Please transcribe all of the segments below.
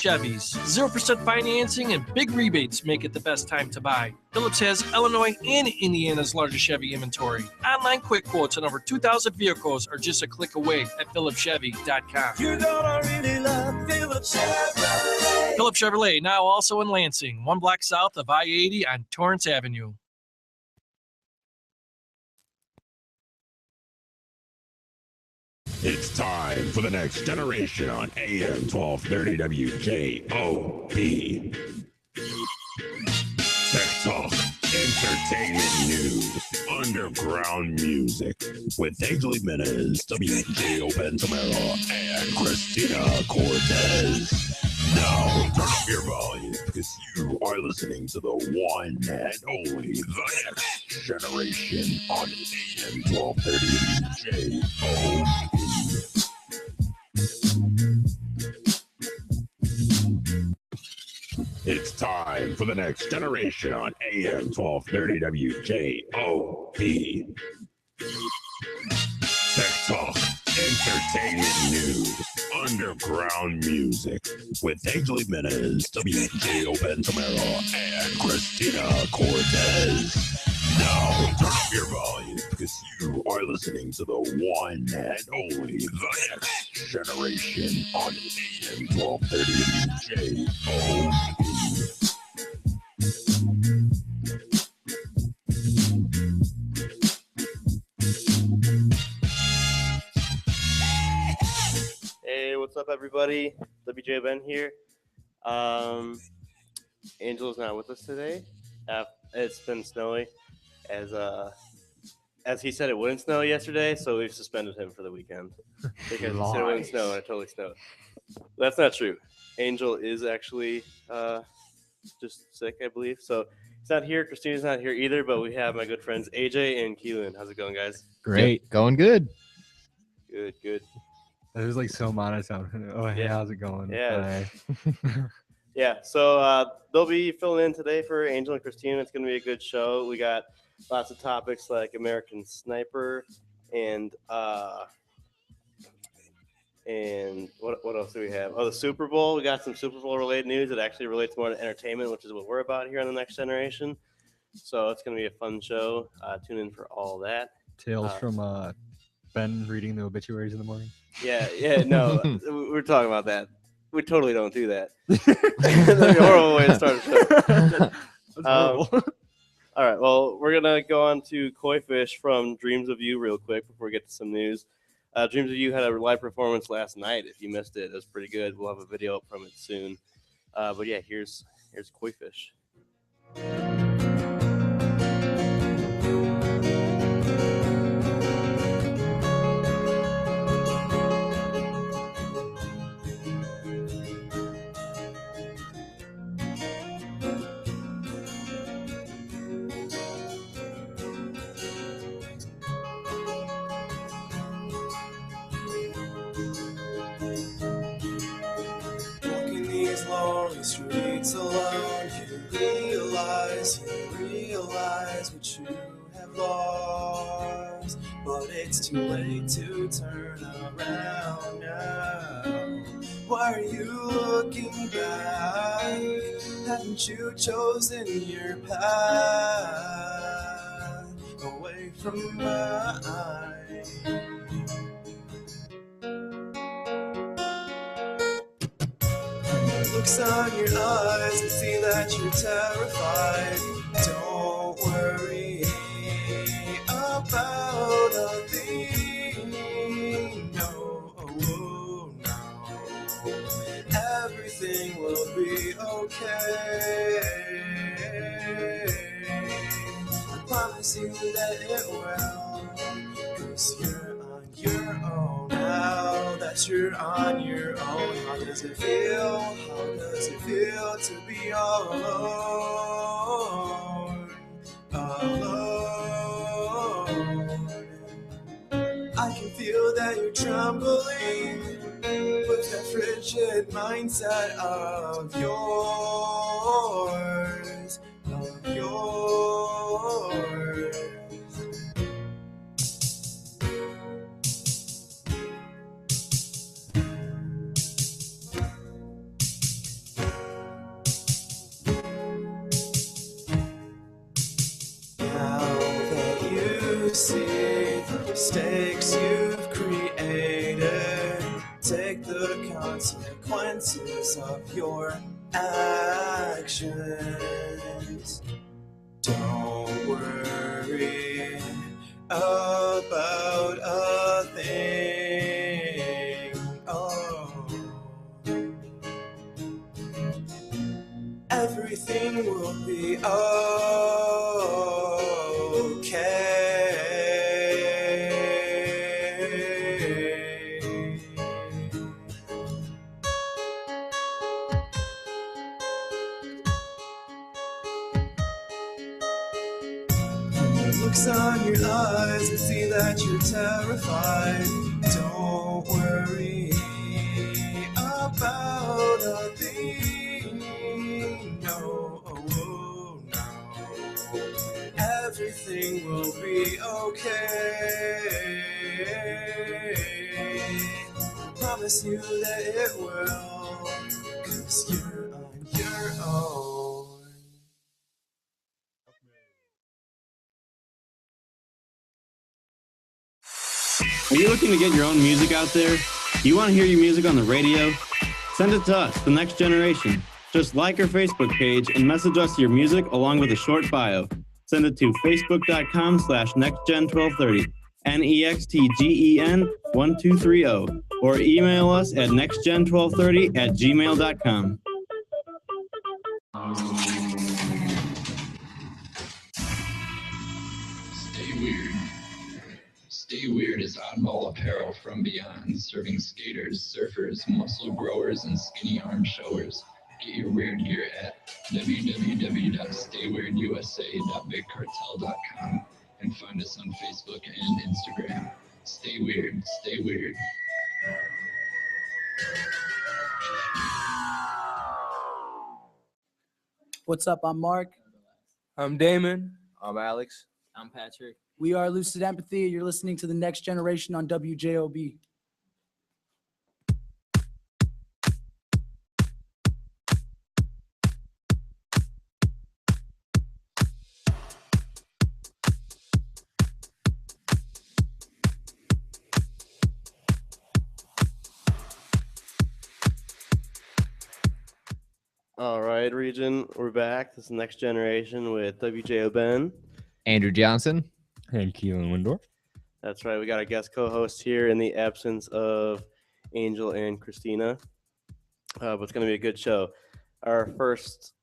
Chevys. 0% financing and big rebates make it the best time to buy. Phillips has Illinois and Indiana's largest Chevy inventory. Online quick quotes on over 2,000 vehicles are just a click away at phillipschevy.com. You're gonna really love Phillips Chevrolet. Phillips Chevrolet, now also in Lansing, 1 block south of I-80 on Torrance Avenue. It's time for the next generation on AM 1230 WJOB. Tech Talk, entertainment news, underground music with Angel Jimenez, WJOBen Tamara, and Christina Cortez. Now, turn up your volume because you are listening to the one and only The Next Generation on AM 1230 WJOB. It's time for the next generation on AM 1230 WJOB. Tech Talk, entertainment news, underground music with Angel Jimenez, WJOBen Tamara, and Christina Cortez. Now, turn up your volume because you are listening to the one and only The Next Generation on AM 1230 WJOB. Hey, what's up, everybody? WJOBen here. Angel's not with us today. It's been snowy, as he said it wouldn't snow yesterday, so we've suspended him for the weekend because he said it wouldn't snow and it totally snowed. That's not true. Angel is actually just sick, I believe. So he's not here. Christina's not here either, but we have my good friends AJ and Keelan. How's it going, guys? Great. Going good. Good, good. It was like so monotone. Oh, hey, how's it going? Yeah. Yeah, so they'll be filling in today for Angel and Christina. It's going to be a good show. We got lots of topics like American Sniper and what else do we have? Oh, the Super Bowl. We got some Super Bowl related news that actually relates more to entertainment, which is what we're about here on The Next Generation. So it's going to be a fun show. Tune in for all that. Tales from Ben reading the obituaries in the morning. Yeah, no, we're talking about that. We totally don't do that. That'd be a horrible way to start a show. All right, well, we're going to go on to Koi Fish from Dreams of You real quick before we get to some news. Dreams of You had a live performance last night. If you missed it, it was pretty good. We'll have a video up from it soon. But yeah, here's Koi Fish. Lonely streets alone, you realize what you have lost, but it's too late to turn around now. Why are you looking back? Haven't you chosen your path away from mine? Looks on your eyes and see that you're terrified. Don't worry about a thing. No. Everything will be okay. I promise you that it will. 'Cause you're on your own now. That you're on your own. How does it feel? How does it feel to be all alone? Alone. I can feel that you're trembling with that frigid mindset of yours. Of yours. see the mistakes you've created. Take the consequences of your actions. Don't worry about a thing. Oh, everything will be okay. Looks on your eyes and see that you're terrified. Don't worry about a thing. No, no. Everything will be okay. Promise you that it will, 'cause you're on your own. Are you looking to get your own music out there? Do you want to hear your music on the radio? Send it to us, The Next Generation. Just like our Facebook page and message us your music along with a short bio. Send it to facebook.com/nextgen1230, NEXTGEN1230, or email us at nextgen1230@gmail.com. Stay weird. Stay Weird is oddball apparel from beyond, serving skaters, surfers, muscle growers, and skinny arm showers. Get your weird gear at www.stayweirdUSA.bigcartel.com and find us on Facebook and Instagram. Stay weird, stay weird. What's up? I'm Mark. I'm Damon. I'm Alex. I'm Patrick. We are Lucid Empathy. You're listening to The Next Generation on WJOB. All right, region, we're back. This is Next Generation with WJOBen. Andrew Johnson. And Keelan Wendorf. That's right. We got a guest co-host here in the absence of Angel and Christina. But it's going to be a good show. Our first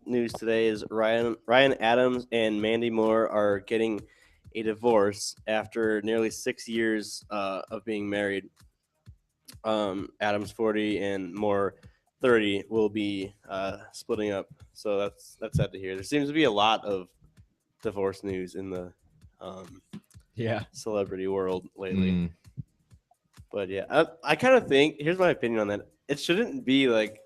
news today is Ryan Adams and Mandy Moore are getting a divorce after nearly 6 years of being married. Adams 40 and Moore 30 will be splitting up. So that's sad to hear. There seems to be a lot of divorce news in the celebrity world lately. But yeah, I kind of think, here's my opinion on that. It shouldn't be like,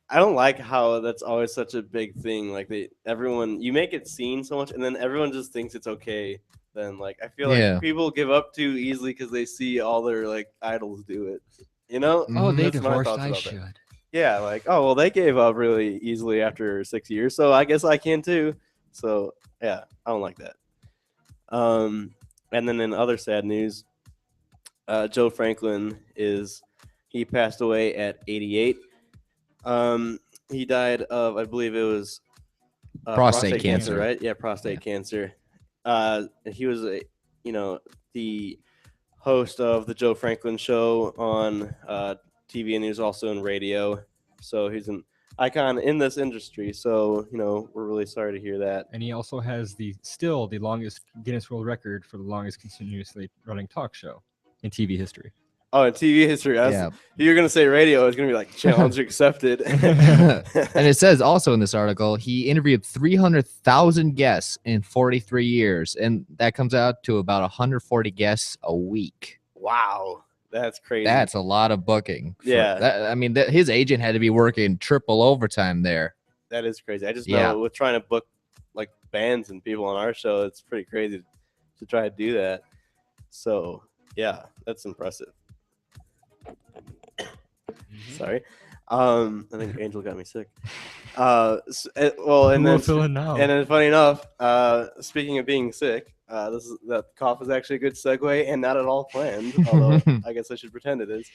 I don't like how that's always such a big thing. Like you make it seem so much and then everyone just thinks it's okay. Then like, I feel like people give up too easily because they see all their like idols do it, you know? Oh, they divorced, I should. That. Yeah. Like, oh, well, they gave up really easily after 6 years. So I guess I can too. So yeah, I don't like that. And then in other sad news, Joe Franklin he passed away at 88. He died of, I believe it was prostate cancer, right? Yeah, prostate cancer. He was the host of the Joe Franklin Show on TV, and he was also in radio. So he's an icon in this industry. So, we're really sorry to hear that. And he also has the longest Guinness World Record for the longest continuously running talk show in TV history. Oh, in TV history. You're going to say radio. It's going to be like challenge accepted. And it says also in this article, he interviewed 300,000 guests in 43 years. And that comes out to about 140 guests a week. Wow. That's crazy. That's a lot of booking. Yeah. His agent had to be working triple overtime there. That is crazy. I just know with trying to book like bands and people on our show, it's pretty crazy to try to do that. So, yeah, that's impressive. Sorry. I think Angel got me sick. Well, and Who will then fill in now? and then funny enough, speaking of being sick, that cough is actually a good segue and not at all planned. Although I guess I should pretend it is.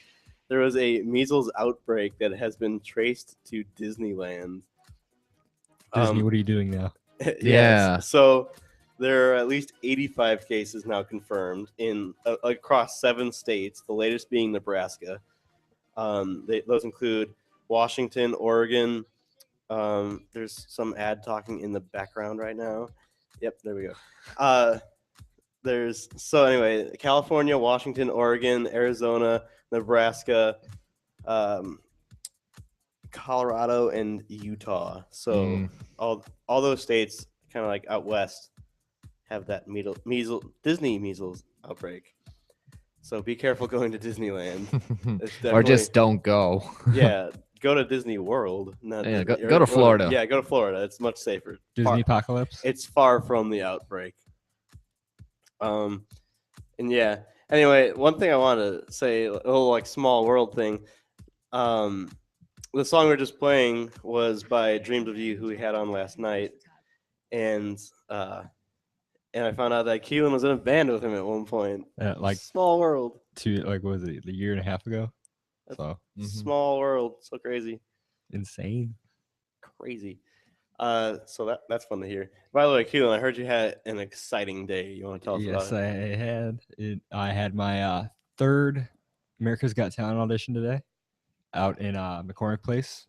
There was a measles outbreak that has been traced to Disneyland. Disney, what are you doing now? Yes. Yeah. So there are at least 85 cases now confirmed in across 7 states. The latest being Nebraska. Those include Washington, Oregon. There's some ad talking in the background right now. Yep, there we go. Anyway, California, Washington, Oregon, Arizona, Nebraska, Colorado, and Utah. So all those states, kind of like out west, have that Disney measles outbreak. So be careful going to Disneyland. Or just don't go. Yeah, go to Disney World. Yeah, go to Florida. Yeah, go to Florida. It's much safer. Disney apocalypse. It's far from the outbreak. And yeah. Anyway, one thing I want to say, a little like small world thing. The song we were just playing was by Dreams of You, who we had on last night, and I found out that Keelan was in a band with him at one point. Like small world. What was it, a year and a half ago? So small world, so crazy, insane, crazy. So that's fun to hear. By the way, Keelan, I heard you had an exciting day. You want to tell us about it? Yes, I had it. I had my third America's Got Talent audition today, out in McCormick Place,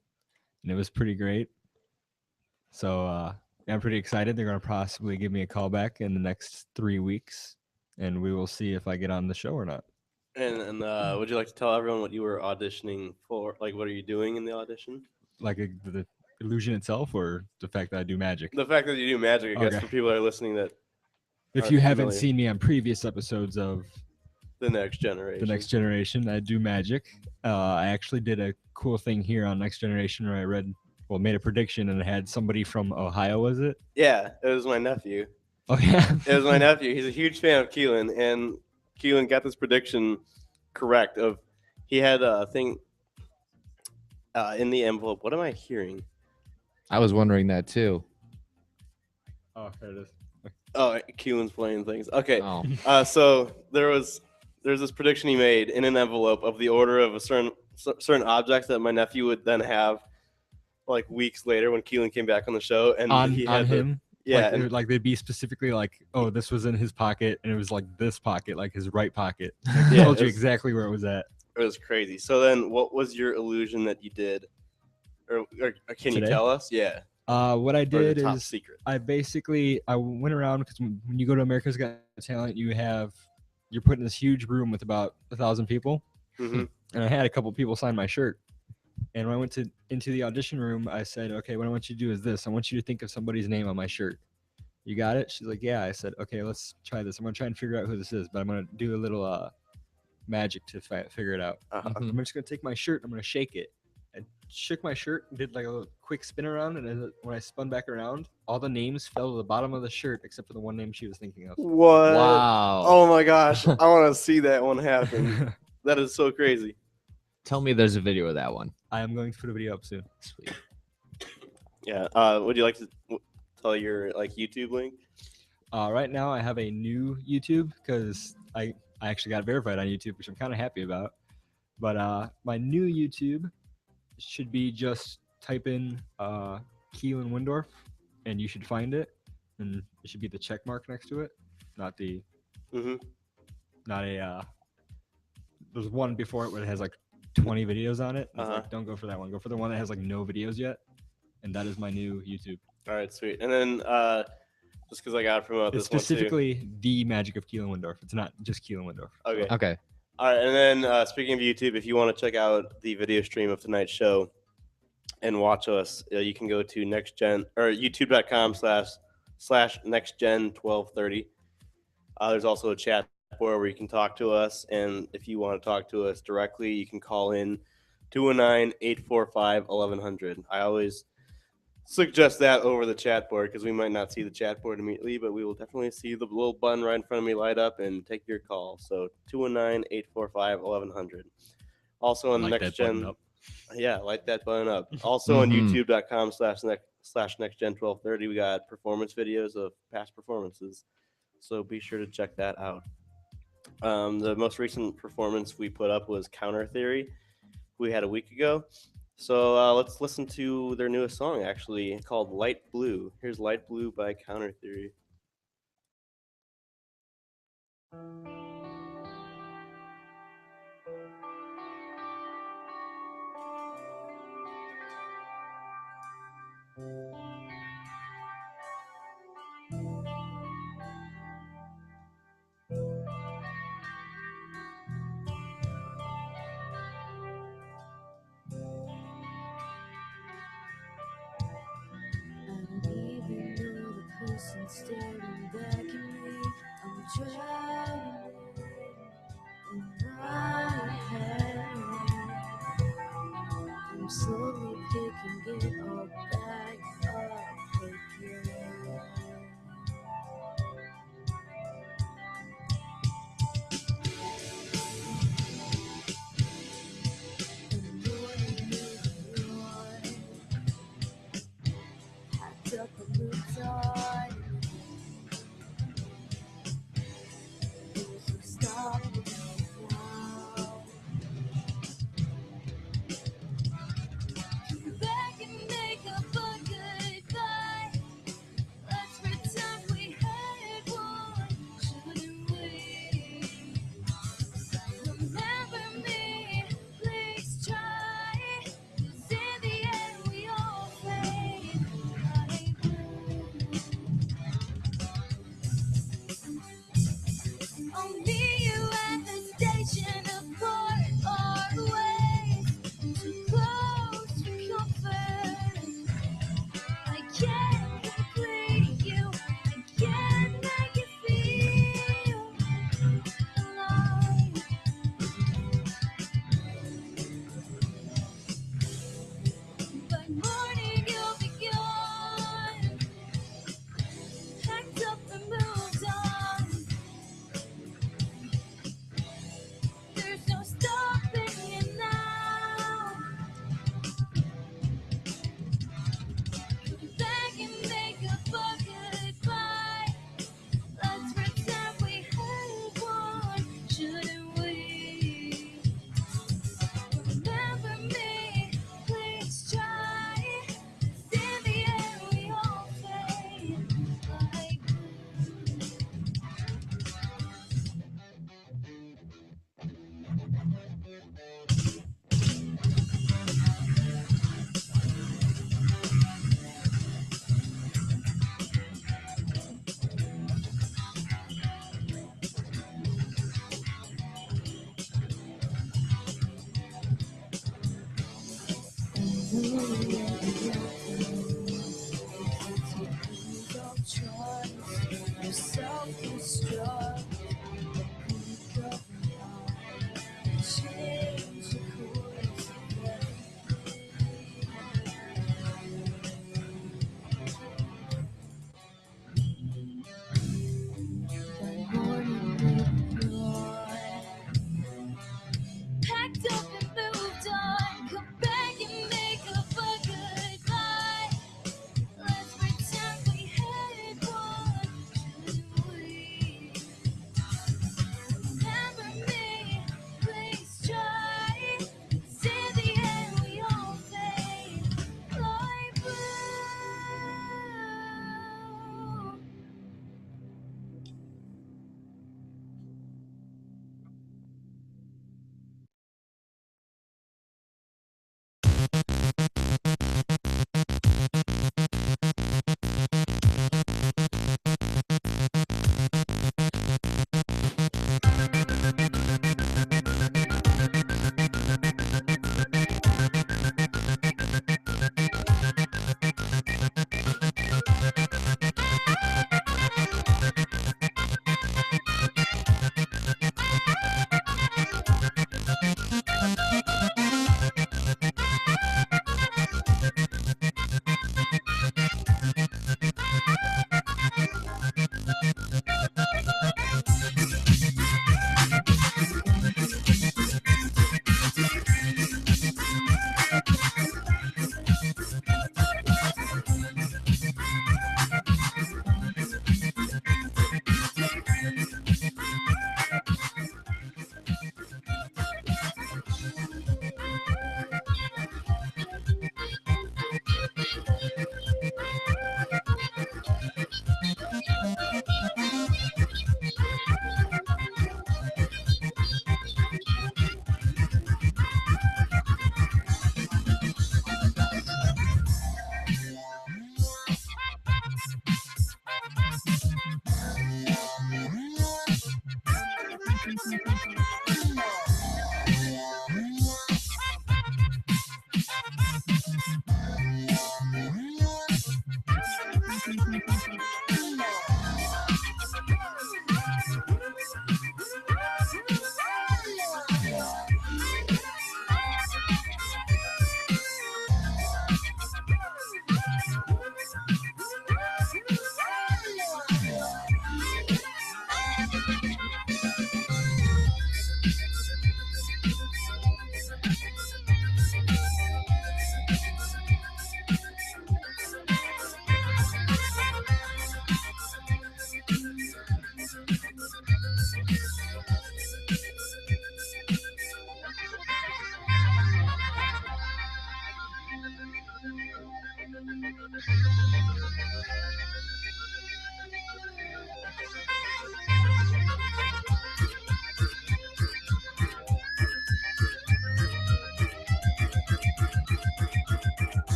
and it was pretty great. So I'm pretty excited. They're going to possibly give me a call back in the next 3 weeks, and we will see if I get on the show or not. And would you like to tell everyone what you were auditioning for? Like, what are you doing in the audition? Like the illusion itself, or the fact that I do magic? The fact that you do magic, I guess, Okay. for people that are listening that. If you haven't seen me on previous episodes of The Next Generation, I do magic. I actually did a cool thing here on Next Generation where I made a prediction, and it had somebody from Ohio, was it? Yeah, it was my nephew. Oh, yeah? It was my nephew. He's a huge fan of Keelan, and Keelan got this prediction correct. He had a thing in the envelope. What am I hearing? I was wondering that too. Oh, there it is. Oh, Keelan's playing things. Okay. Oh. So there's this prediction he made in an envelope of the order of a certain objects that my nephew would then have, like weeks later when Keelan came back on the show, and he had him. Yeah, like they'd be specifically like, oh, this was in his pocket, and it was like this pocket, like his right pocket. Yeah, told you exactly where it was at. It was crazy. So then, what was your illusion that you did, or can you Today? tell us? Yeah. What I did top is secret. I went around, because when you go to America's Got Talent, you're put in this huge room with about 1,000 people, Mhm. and I had a couple people sign my shirt. And when I went into the audition room, I said, okay, what I want you to do is this. I want you to think of somebody's name on my shirt. You got it? She's like, yeah. I said, okay, let's try this. I'm going to try and figure out who this is, but I'm going to do a little magic to figure it out. I'm just going to take my shirt. I'm going to shake it. I shook my shirt and did like a little quick spin around. And when I spun back around, all the names fell to the bottom of the shirt except for the one name she was thinking of. What? Wow. Oh my gosh! I want to see that one happen. That is so crazy. Tell me there's a video of that one. I am going to put a video up soon. Sweet. Yeah. Would you like to tell your YouTube link? Right now, I have a new YouTube because I actually got verified on YouTube, which I'm kind of happy about. But my new YouTube should be just type in Keelan Wendorf, and you should find it. And it should be the check mark next to it, not the not a. There's one before it where it has like 20 videos on it. It's like, don't go for that one. Go for the one that has like no videos yet. And that is my new YouTube. All right, sweet. And then just because I got to promote It's this one too. specifically The Magic of Keelan Wendorf. It's not just Keelan Wendorf. Okay. Okay. All right, and then speaking of YouTube, if you want to check out the video stream of tonight's show and watch us, you can go to nextgen or youtube.com/nextgen1230. There's also a chat board where you can talk to us, and if you want to talk to us directly, you can call in 219-845-1100. I always suggest that over the chat board because we might not see the chat board immediately, but we will definitely see the little button right in front of me light up and take your call. So 219-845-1100. Also on Light Next that button Gen. up. Yeah, light that button up. Also on youtube.com/nextgen1230, we got performance videos of past performances. So be sure to check that out. The most recent performance we put up was Counter Theory. We had a week ago. So let's listen to their newest song, actually, called Light Blue. Here's Light Blue by Counter Theory. Staring back at me, I'm drowning in my head. I'm slowly picking it all back up again. Packed up and moved on. Stop now. Back and make up a goodbye. Let's pretend we had one, shouldn't we? Remember me, please try. 'Cause in the end we all fade. I'll meet you at the station, apart our ways, too close for comfort. I can't complete you, I can't make you feel alive. By morning you'll be gone, packed up and moved on. There's no stopping you now. Come back and make up a goodbye. Let's pretend we had one, shouldn't we? Remember me, please try. 'Cause in the end we all fade like self-destruct. Change the course of packed up and moved on. Come back and make up a goodbye. Let's pretend we had one, shouldn't we? Remember me, please try. 'Cause in the end we all fade like blue.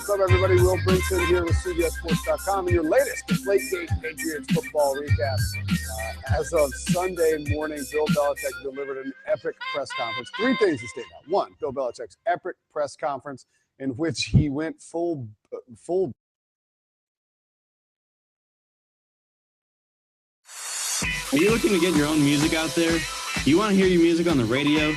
What's up, everybody? Will Brinson here with CBSSports.com and your latest Deflategate Patriots football recap. As of Sunday morning, Bill Belichick delivered an epic press conference. Three things to state out. One, Bill Belichick's epic press conference in which he went full. Are you looking to get your own music out there? You want to hear your music on the radio?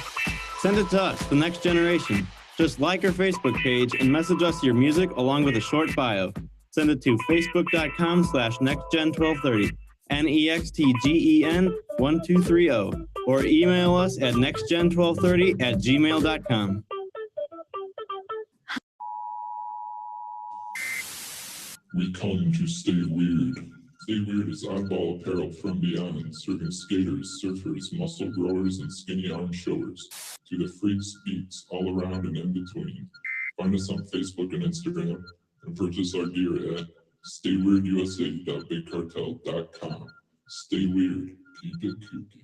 Send it to us, the next generation. Just like our Facebook page and message us your music along with a short bio. Send it to facebook.com/nextgen1230, NEXTGEN1230, or email us at nextgen1230@gmail.com. We come to stay weird. Stay Weird is oddball apparel from beyond, serving skaters, surfers, muscle growers, and skinny arm showers to the freaks, geeks, all around and in between. Find us on Facebook and Instagram and purchase our gear at stayweirdUSA.bigcartel.com. Stay weird, keep it kooky.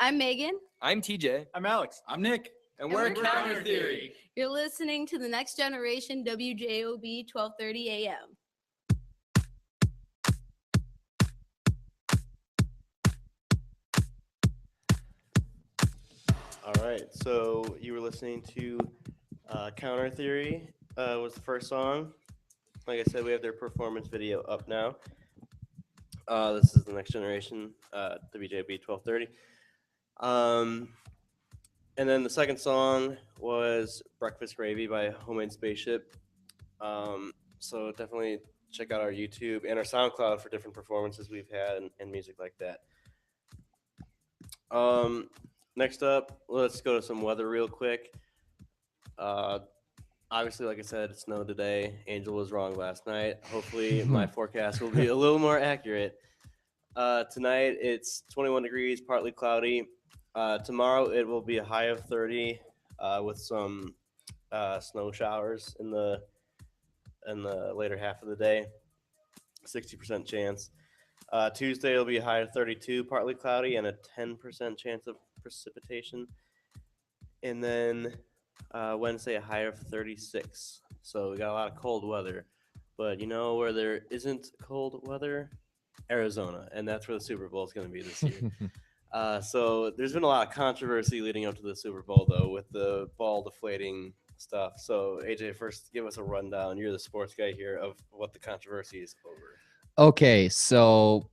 I'm Megan. I'm TJ. I'm Alex. I'm Nick. And we're Counter Theory. You're listening to the Next Generation WJOB 1230 AM. All right, so you were listening to Counter Theory was the first song. Like I said, we have their performance video up now. This is the Next Generation WJB 1230. And then the second song was Breakfast Gravy by Homemade Spaceship. So definitely check out our YouTube and our SoundCloud for different performances we've had and music like that. Next up, let's go to some weather real quick. Obviously, like I said, it snowed today. Angel was wrong last night. Hopefully, my forecast will be a little more accurate. Tonight, it's 21 degrees, partly cloudy. Tomorrow, it will be a high of 30 with some snow showers in the later half of the day. 60% chance. Tuesday, it'll be a high of 32, partly cloudy, and a 10% chance of precipitation. And then Wednesday, a high of 36. So we got a lot of cold weather. But you know where there isn't cold weather? Arizona. And that's where the Super Bowl is going to be this year. So there's been a lot of controversy leading up to the Super Bowl, though, with the ball deflating stuff. So, AJ, first give us a rundown. You're the sports guy here of what the controversy is over. Okay, so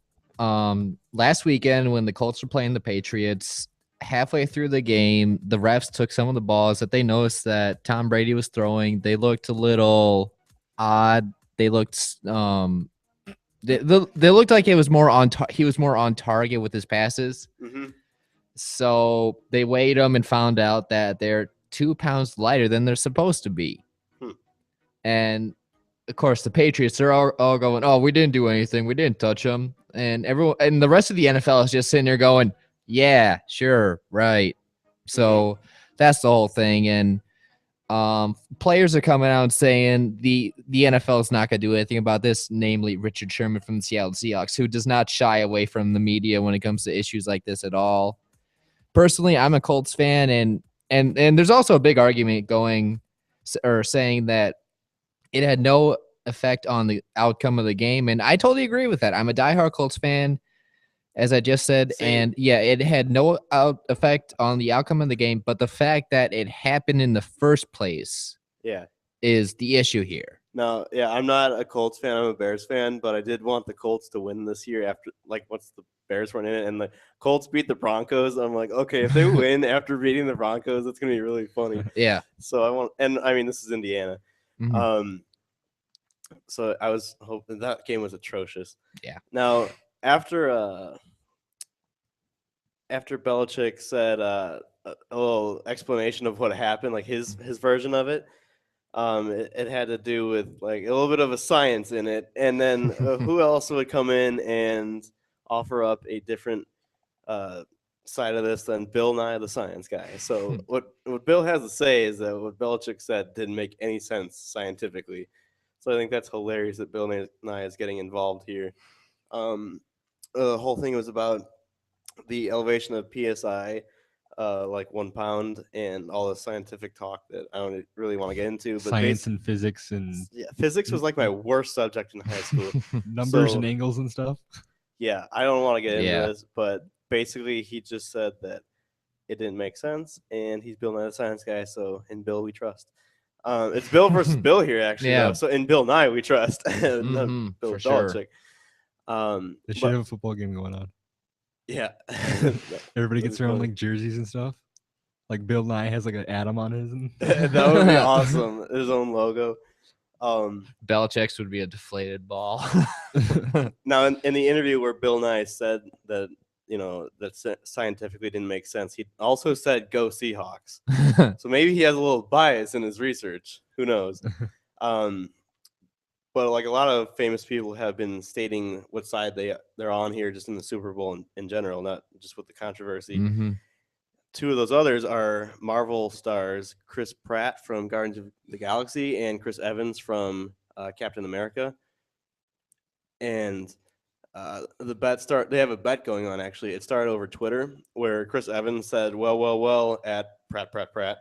last weekend when the Colts were playing the Patriots, halfway through the game, the refs took some of the balls that they noticed that Tom Brady was throwing. They looked a little odd. They looked they looked like it was more on he was more on target with his passes. Mm-hmm. So they weighed him and found out that they're 2 pounds lighter than they're supposed to be. And of course, the Patriots are all going, "Oh, we didn't do anything. We didn't touch them." And everyone and the rest of the NFL is just sitting there going, "Yeah, sure, right." So that's the whole thing. And players are coming out saying the NFL is not going to do anything about this, namely Richard Sherman from the Seattle Seahawks, who does not shy away from the media when it comes to issues like this at all. Personally, I'm a Colts fan, and there's also a big argument going or saying that it had no effect on the outcome of the game, and I totally agree with that. I'm a diehard Colts fan, as I just said, and yeah, it had no effect on the outcome of the game, but the fact that it happened in the first place is the issue here. No, yeah, I'm not a Colts fan. I'm a Bears fan, but I did want the Colts to win this year after, like, once the Bears weren't in it, and the Colts beat the Broncos. I'm like, okay, if they win after beating the Broncos, it's going to be really funny. Yeah. So I want, and I mean, this is Indiana. So I was hoping that game was atrocious. Yeah. Now, after Belichick said a little explanation of what happened, like his version of it, it had to do with like a little bit of a science in it, and then who else would come in and offer up a different side of this than Bill Nye the Science Guy? So what Bill has to say is that what Belichick said didn't make any sense scientifically. So I think that's hilarious that Bill Nye is getting involved here. The whole thing was about the elevation of PSI, like 1 pound, and all the scientific talk that I don't really want to get into. But Science and physics and physics was like my worst subject in high school. numbers and angles and stuff. Yeah, I don't want to get into this, but basically he just said that it didn't make sense, and he's Bill Nye the Science Guy. So in Bill we trust. It's Bill versus Bill here, actually. Though. So in Bill Nye we trust, not Bill Belichick. They should have a football game going on. Yeah. Everybody gets their own like jerseys and stuff. Like Bill Nye has like an atom on his. And that would be awesome. His own logo. Belichick's would be a deflated ball. Now, in the interview where Bill Nye said that, you know, that scientifically didn't make sense, he also said, "Go Seahawks." So maybe he has a little bias in his research. Who knows? But like a lot of famous people have been stating what side they're on here, just in the Super Bowl in general, not just with the controversy. Two of those others are Marvel stars Chris Pratt from Guardians of the Galaxy and Chris Evans from Captain America. And the bet they have a bet going on, actually. It started over Twitter, where Chris Evans said, well, at Pratt.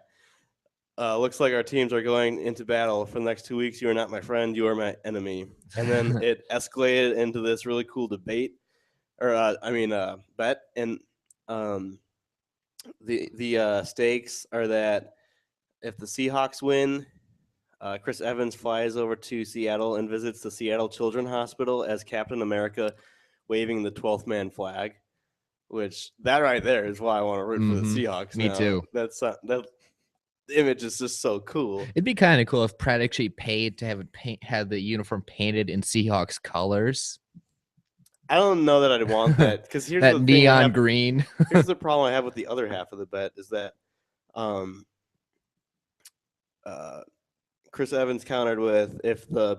Looks like our teams are going into battle for the next 2 weeks. You are not my friend. You are my enemy. And then it escalated into this really cool debate, or bet. And the stakes are that if the Seahawks win, Chris Evans flies over to Seattle and visits the Seattle Children's Hospital as Captain America, waving the 12th man flag. Which that right there is why I want to root for the Seahawks. Me too. That's that image is just so cool. It'd be kind of cool if Pratt actually paid to have have the uniform painted in Seahawks colors. I don't know that I'd want that, because here's that the neon green. Here's the problem I have with the other half of the bet is that Chris Evans countered with, if the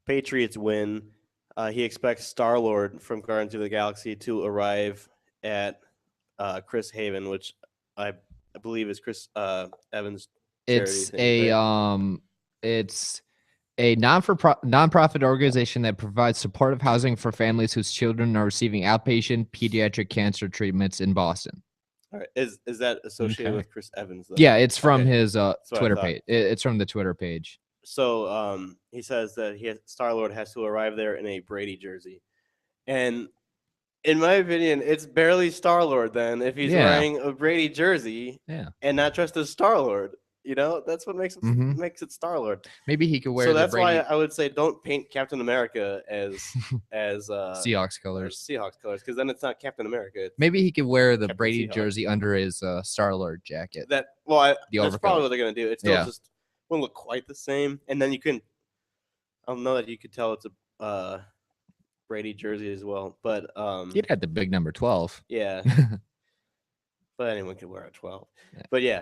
Patriots win, he expects Star-Lord from Guardians of the Galaxy to arrive at Chris Haven, which I believe is Chris Evans' charity It's thing, right? it's a nonprofit organization that provides supportive housing for families whose children are receiving outpatient pediatric cancer treatments in Boston. All right. Is that associated with Chris Evans, though? Yeah, it's from his That's what I Twitter thought. page. It's from the Twitter page. So he says that Star-Lord has to arrive there in a Brady jersey. And in my opinion, it's barely Star-Lord then if he's wearing a Brady jersey and not dressed as Star-Lord. You know, that's what makes it Star-Lord. Maybe he could wear. So that's the Brady... why I would say don't paint Captain America as Seahawks colors. Seahawks colors, because then it's not Captain America. Maybe he could wear the Captain Brady Seahawks. jersey under his Star-Lord jacket. That's overcoat. probably what they're gonna do. It still just won't look quite the same, and then you can. I don't know that you could tell it's a Brady jersey as well, but He'd had the big number 12. Yeah. But anyone could wear a 12. But yeah.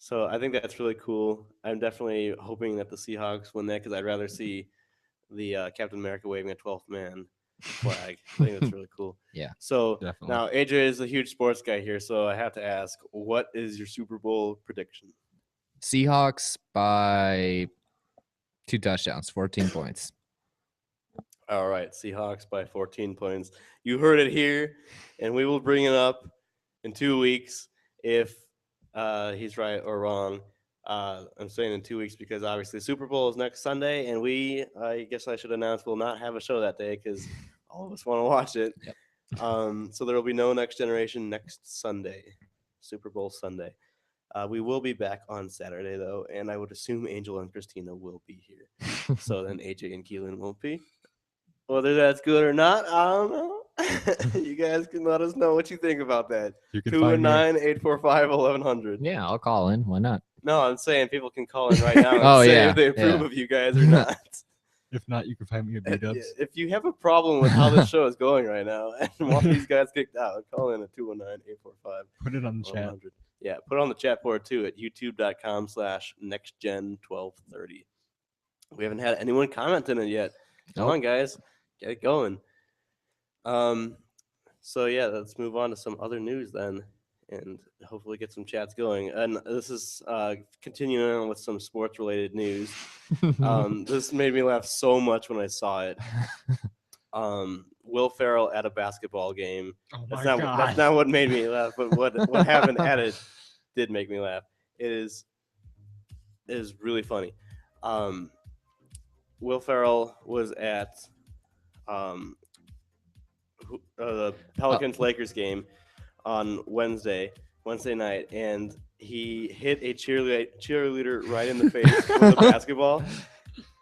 So I think that's really cool. I'm definitely hoping that the Seahawks win that because I'd rather see the Captain America waving a 12th man flag. I think that's really cool. Yeah, So definitely. now AJ is a huge sports guy here, so I have to ask, what is your Super Bowl prediction? Seahawks by 2 touchdowns, 14 points. All right, Seahawks by 14 points. You heard it here, and we will bring it up in 2 weeks if he's right or wrong. I'm saying in 2 weeks because obviously Super Bowl is next Sunday, and I guess I should announce, will not have a show that day because all of us want to watch it. Yep. So there will be no Next Generation next Sunday, Super Bowl Sunday. We will be back on Saturday, though, and I would assume Angel and Christina will be here. So then AJ and Keelan won't be. Whether that's good or not, I don't know. You guys can let us know what you think about that. You can find me. 219-845-1100. Yeah, I'll call in. Why not? No, I'm saying people can call in right now and Oh, say yeah, if they approve yeah. of you guys or not. If not, you can find me at B-Dubs. If you have a problem with how this show is going right now and want these guys kicked out, call in at 219-845-1100. Put it on the chat. Yeah, put it on the chat board too at youtube.com/nextgen1230. We haven't had anyone comment in it yet. Come on, guys. Get it going. So yeah, let's move on to some other news then, and hopefully get some chats going. And this is continuing on with some sports-related news. This made me laugh so much when I saw it. Will Ferrell at a basketball game. Oh That's my not God. that's not what made me laugh, but what happened at it did make me laugh. It is really funny. Will Ferrell was at the Pelicans-Lakers game on Wednesday night, and he hit a cheerleader right in the face with a basketball,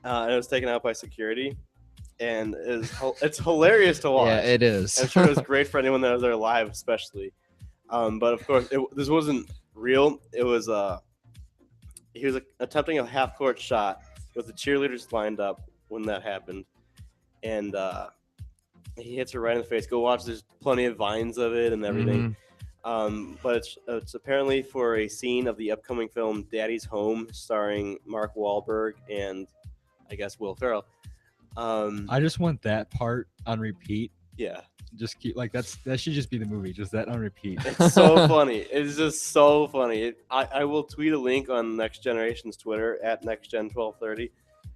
and it was taken out by security. And it's hilarious to watch. Yeah, it is. I'm sure it was great for anyone that was there live, especially. But of course, this wasn't real. It was he was attempting a half-court shot with the cheerleaders lined up when that happened, and he hits her right in the face. Go watch. There's plenty of vines of it and everything. But it's apparently for a scene of the upcoming film Daddy's Home, starring Mark Wahlberg and I guess Will Ferrell. I just want that part on repeat. Yeah. Just keep that should just be the movie, just that on repeat. It's so funny. It's just so funny. I will tweet a link on Next Generation's Twitter at NextGen1230.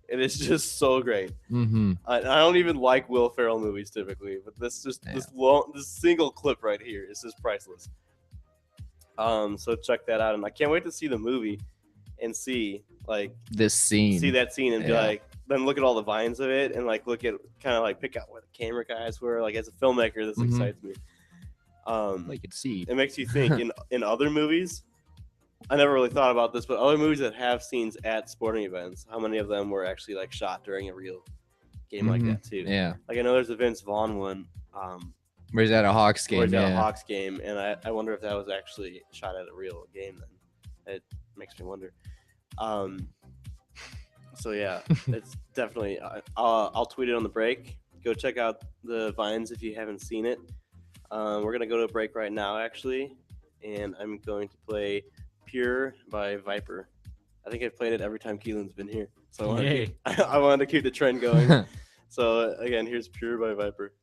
It is just so great. I don't even like Will Ferrell movies typically, but this single clip right here is just priceless. So check that out, and I can't wait to see the movie and see this scene. See that scene and be like, then look at all the vines of it and look at kind of pick out where the camera guys were. As a filmmaker, this excites me. It makes you think in other movies. I never really thought about this, but other movies that have scenes at sporting events, how many of them were actually shot during a real game like that too? Yeah. I know there's a Vince Vaughn one. Where he's at a Hawks game. At a Hawks game, and I wonder if that was actually shot at a real game. Then it makes me wonder. So yeah, it's definitely. I'll tweet it on the break. Go check out the vines if you haven't seen it. We're gonna go to a break right now, actually, and I'm going to play "Pure" by Viper. I think I've played it every time Keelan's been here, so I wanted to keep the trend going. So again, here's "Pure" by Viper.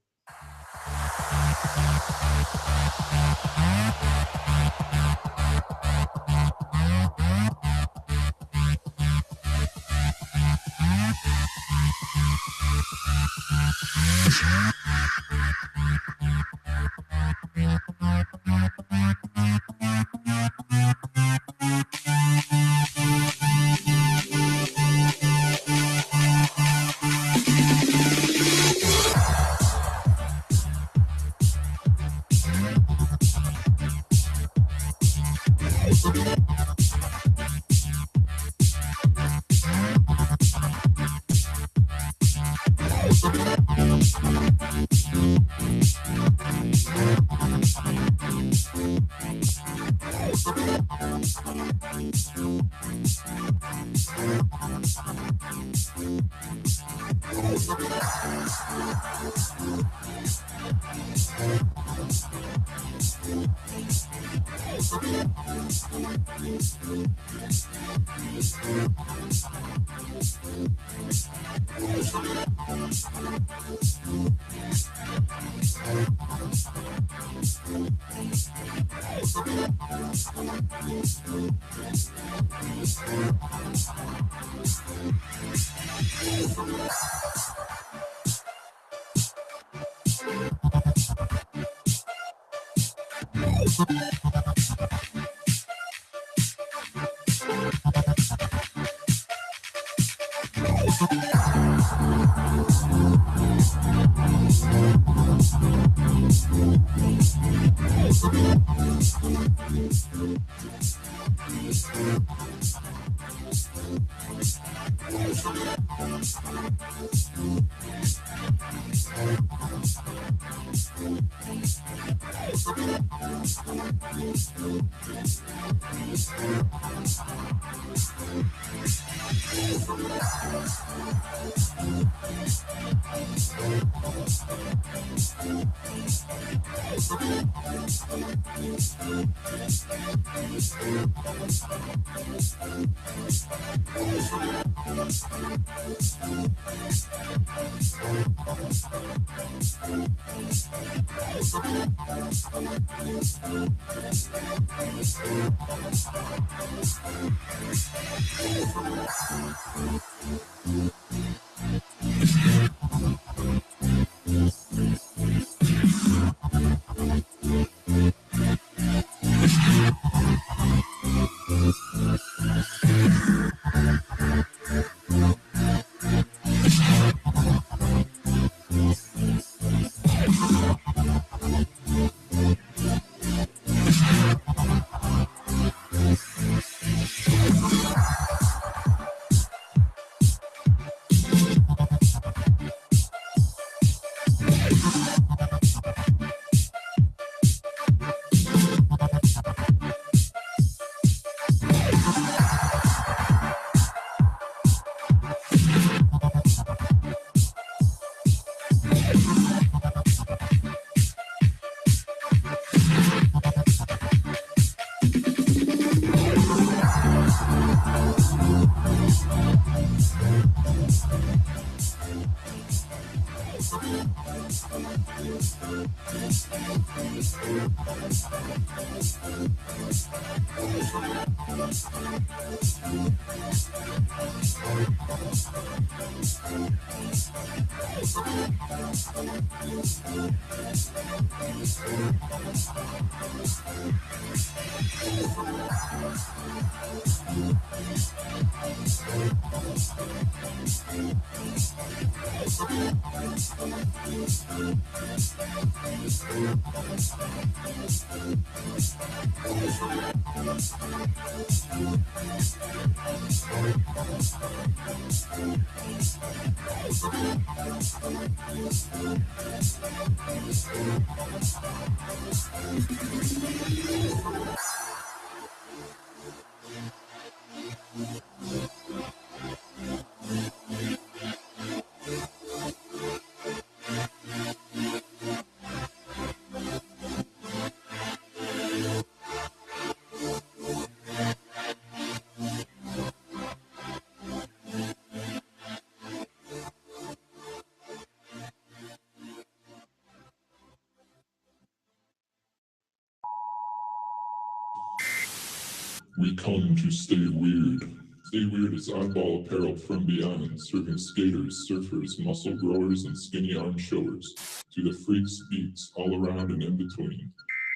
We come to stay weird. Stay Weird is oddball apparel from beyond, serving skaters, surfers, muscle growers, and skinny arm showers to the freaks, beats, all around and in between.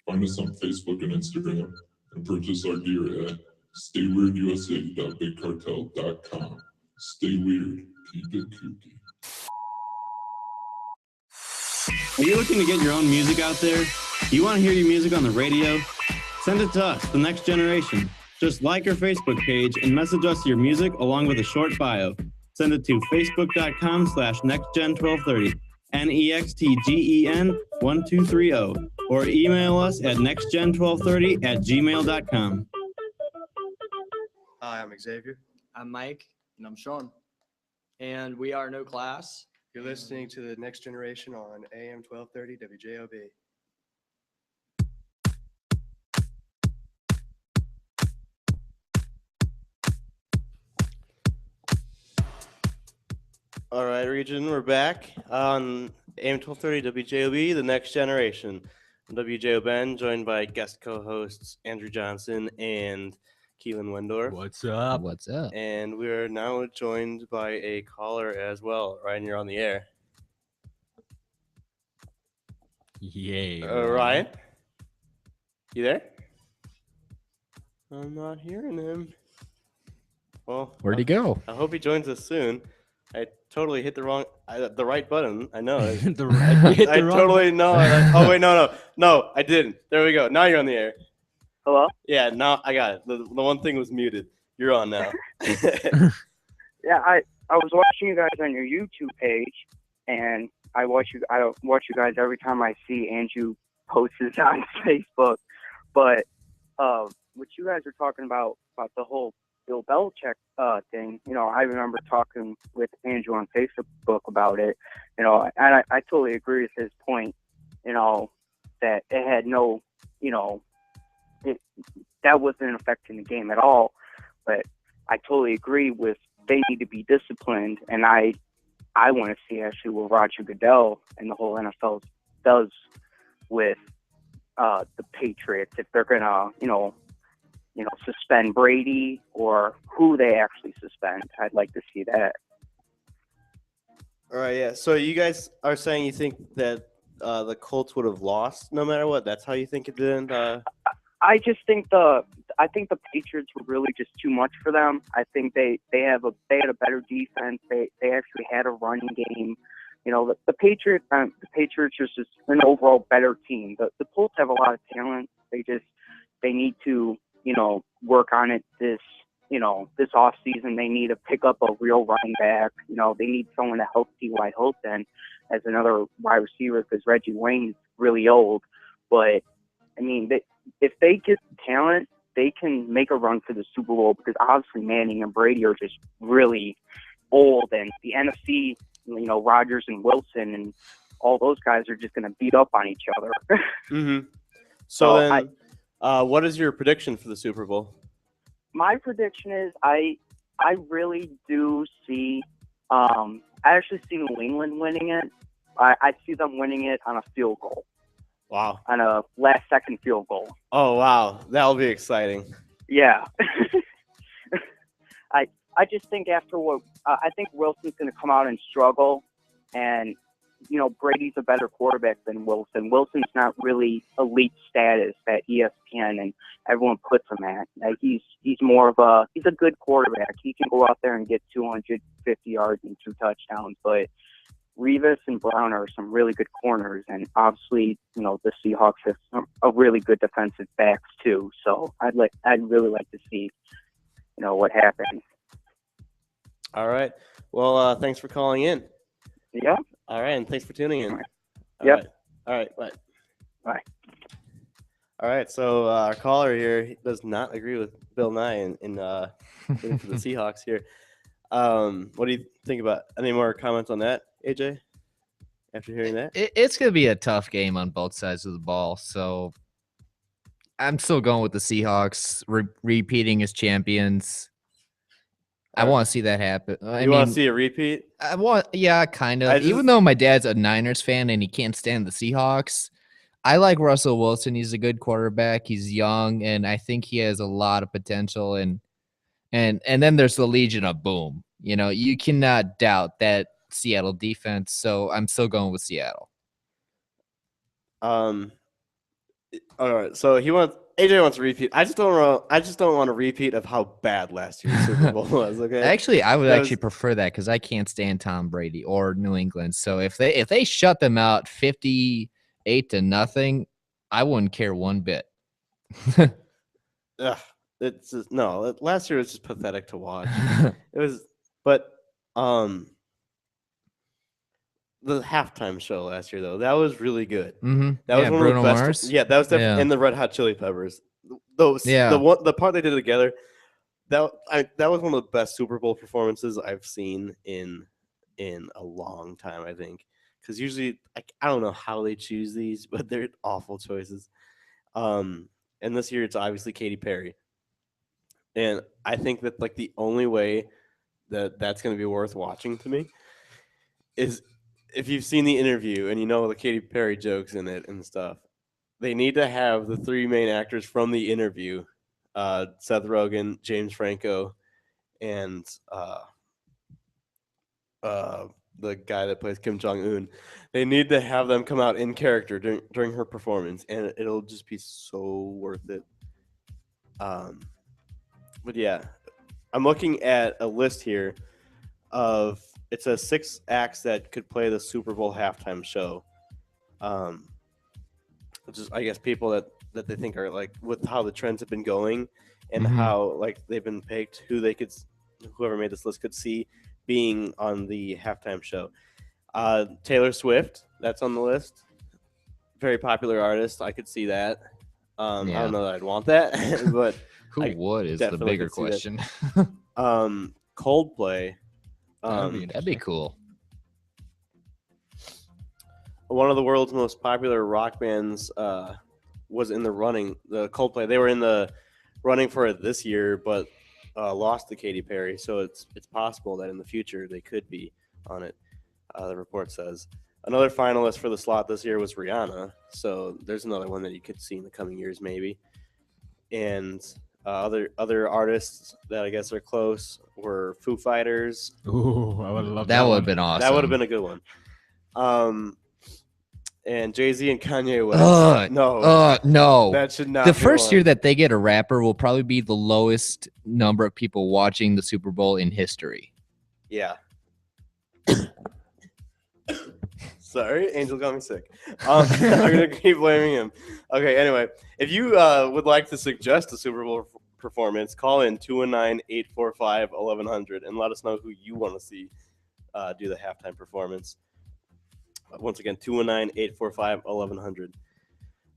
Find us on Facebook and Instagram and purchase our gear at stayweirdUSA.bigcartel.com. Stay weird, keep it kooky. Are you looking to get your own music out there? Do you want to hear your music on the radio? Send it to us, The Next Generation. Just like our Facebook page and message us your music along with a short bio. Send it to facebook.com/nextgen1230, NEXTGEN1230, or email us at nextgen1230@gmail.com. Hi, I'm Xavier. I'm Mike. And I'm Sean. And we are No Class. You're listening to the Next Generation on AM 1230 WJOB. All right, Region, we're back on AM 1230 WJOB, the Next Generation. I'm WJOBen, joined by guest co-hosts Andrew Johnson and Keelan Wendorf. What's up? What's up? And we are now joined by a caller as well. Ryan, you're on the air. Yay. Ryan? You there? I'm not hearing him. Well, Where'd he go? I hope he joins us soon. I totally hit the right button. I know. I totally know. Oh wait, no, I didn't. There we go. Now you're on the air. Hello? Yeah, now I got it. The one thing was muted. You're on now. Yeah, I was watching you guys on your YouTube page, and I watch you guys every time I see Andrew posts this on Facebook. But what you guys are talking about the whole Bill Belichick thing, I remember talking with Andrew on Facebook about it, and I totally agree with his point, that it had no, that wasn't affecting the game at all. But I totally agree with they need to be disciplined, and I want to see actually what Roger Goodell and the whole NFL does with the Patriots, if they're gonna, suspend Brady or who they actually suspend. I'd like to see that. All right, yeah. So you guys are saying you think that the Colts would have lost no matter what? That's how you think it didn't? I just think the Patriots were really just too much for them. I think they had a better defense. They actually had a running game. The Patriots are just an overall better team. The Colts have a lot of talent. They need to work on it this off season. They need to pick up a real running back. They need someone to help T.Y. Hilton as another wide receiver because Reggie Wayne's really old. But I mean, if they get talent, they can make a run for the Super Bowl because obviously Manning and Brady are just really old, and the NFC, Rodgers and Wilson and all those guys are just going to beat up on each other. Mm-hmm. So then, what is your prediction for the Super Bowl? My prediction is I really do see I actually see New England winning it. I see them winning it on a field goal. Wow. On a last-second field goal. Oh, wow. That'll be exciting. Yeah. I just think after what I think Wilson's going to come out and struggle, and Brady's a better quarterback than Wilson. Wilson's not really elite status that ESPN and everyone puts him at. Like he's more of he's a good quarterback. He can go out there and get 250 yards and 2 touchdowns, but Revis and Brown are some really good corners, and obviously, the Seahawks have a really good defensive backs too. So I'd really like to see, what happens. All right. Well, thanks for calling in. Yeah. All right, and thanks for tuning in. Yep. All right. Bye. Bye. All right. So our caller here does not agree with Bill Nye in rooting for the Seahawks here. What do you think about any more comments on that, AJ? After hearing that, It's going to be a tough game on both sides of the ball. So I'm still going with the Seahawks repeating as champions. I want to see that happen. You want to see a repeat? Yeah, kind of. Even though my dad's a Niners fan and he can't stand the Seahawks, I like Russell Wilson. He's a good quarterback. He's young, and I think he has a lot of potential. And then there's the Legion of Boom. You cannot doubt that Seattle defense. So I'm still going with Seattle. All right. So AJ wants a repeat. I just don't want a repeat of how bad last year's Super Bowl was. Okay. Actually, I would prefer that because I can't stand Tom Brady or New England. So if they shut them out 58-0, I wouldn't care one bit. It's just, no. Last year was just pathetic to watch. It was, but the halftime show last year though, that was really good. Mm-hmm. That was one Bruno of the best. Mars? Yeah, that was definitely in the Red Hot Chili Peppers. The part they did together, that was one of the best Super Bowl performances I've seen in a long time. I think because usually I don't know how they choose these, but they're awful choices. And this year it's obviously Katy Perry, and I think that like the only way that that's going to be worth watching to me is if you've seen the interview and you know the Katy Perry jokes in it and stuff. They need to have the three main actors from the interview, Seth Rogen, James Franco, and the guy that plays Kim Jong-un. They need to have them come out in character during her performance, and it'll just be so worth it. But yeah, I'm looking at a list here of it says 6 acts that could play the Super Bowl halftime show. Which is, I guess, people that they think are like with how the trends have been going and how like they've been picked, whoever made this list could see being on the halftime show. Taylor Swift, that's on the list. Very popular artist. I could see that. I don't know that I'd want that, but who would is the bigger question. Coldplay. That'd be cool. One of the world's most popular rock bands was in the running. The Coldplay, they were in the running for it this year, but lost to Katy Perry. So it's possible that in the future they could be on it. The report says another finalist for the slot this year was Rihanna. So there's another one that you could see in the coming years, maybe. And other artists that I guess are close were Foo Fighters. Ooh, I would have loved that. Would have been awesome. That would have been a good one. And Jay-Z and Kanye West. No. That should not The be first one. year that they get a rapper will probably be the lowest number of people watching the Super Bowl in history. Yeah. Sorry, Angel got me sick. I'm going to keep blaming him. Okay, anyway. If you would like to suggest a Super Bowl performance, call in 219-845-1100 and let us know who you want to see do the halftime performance. Once again, 219-845-1100.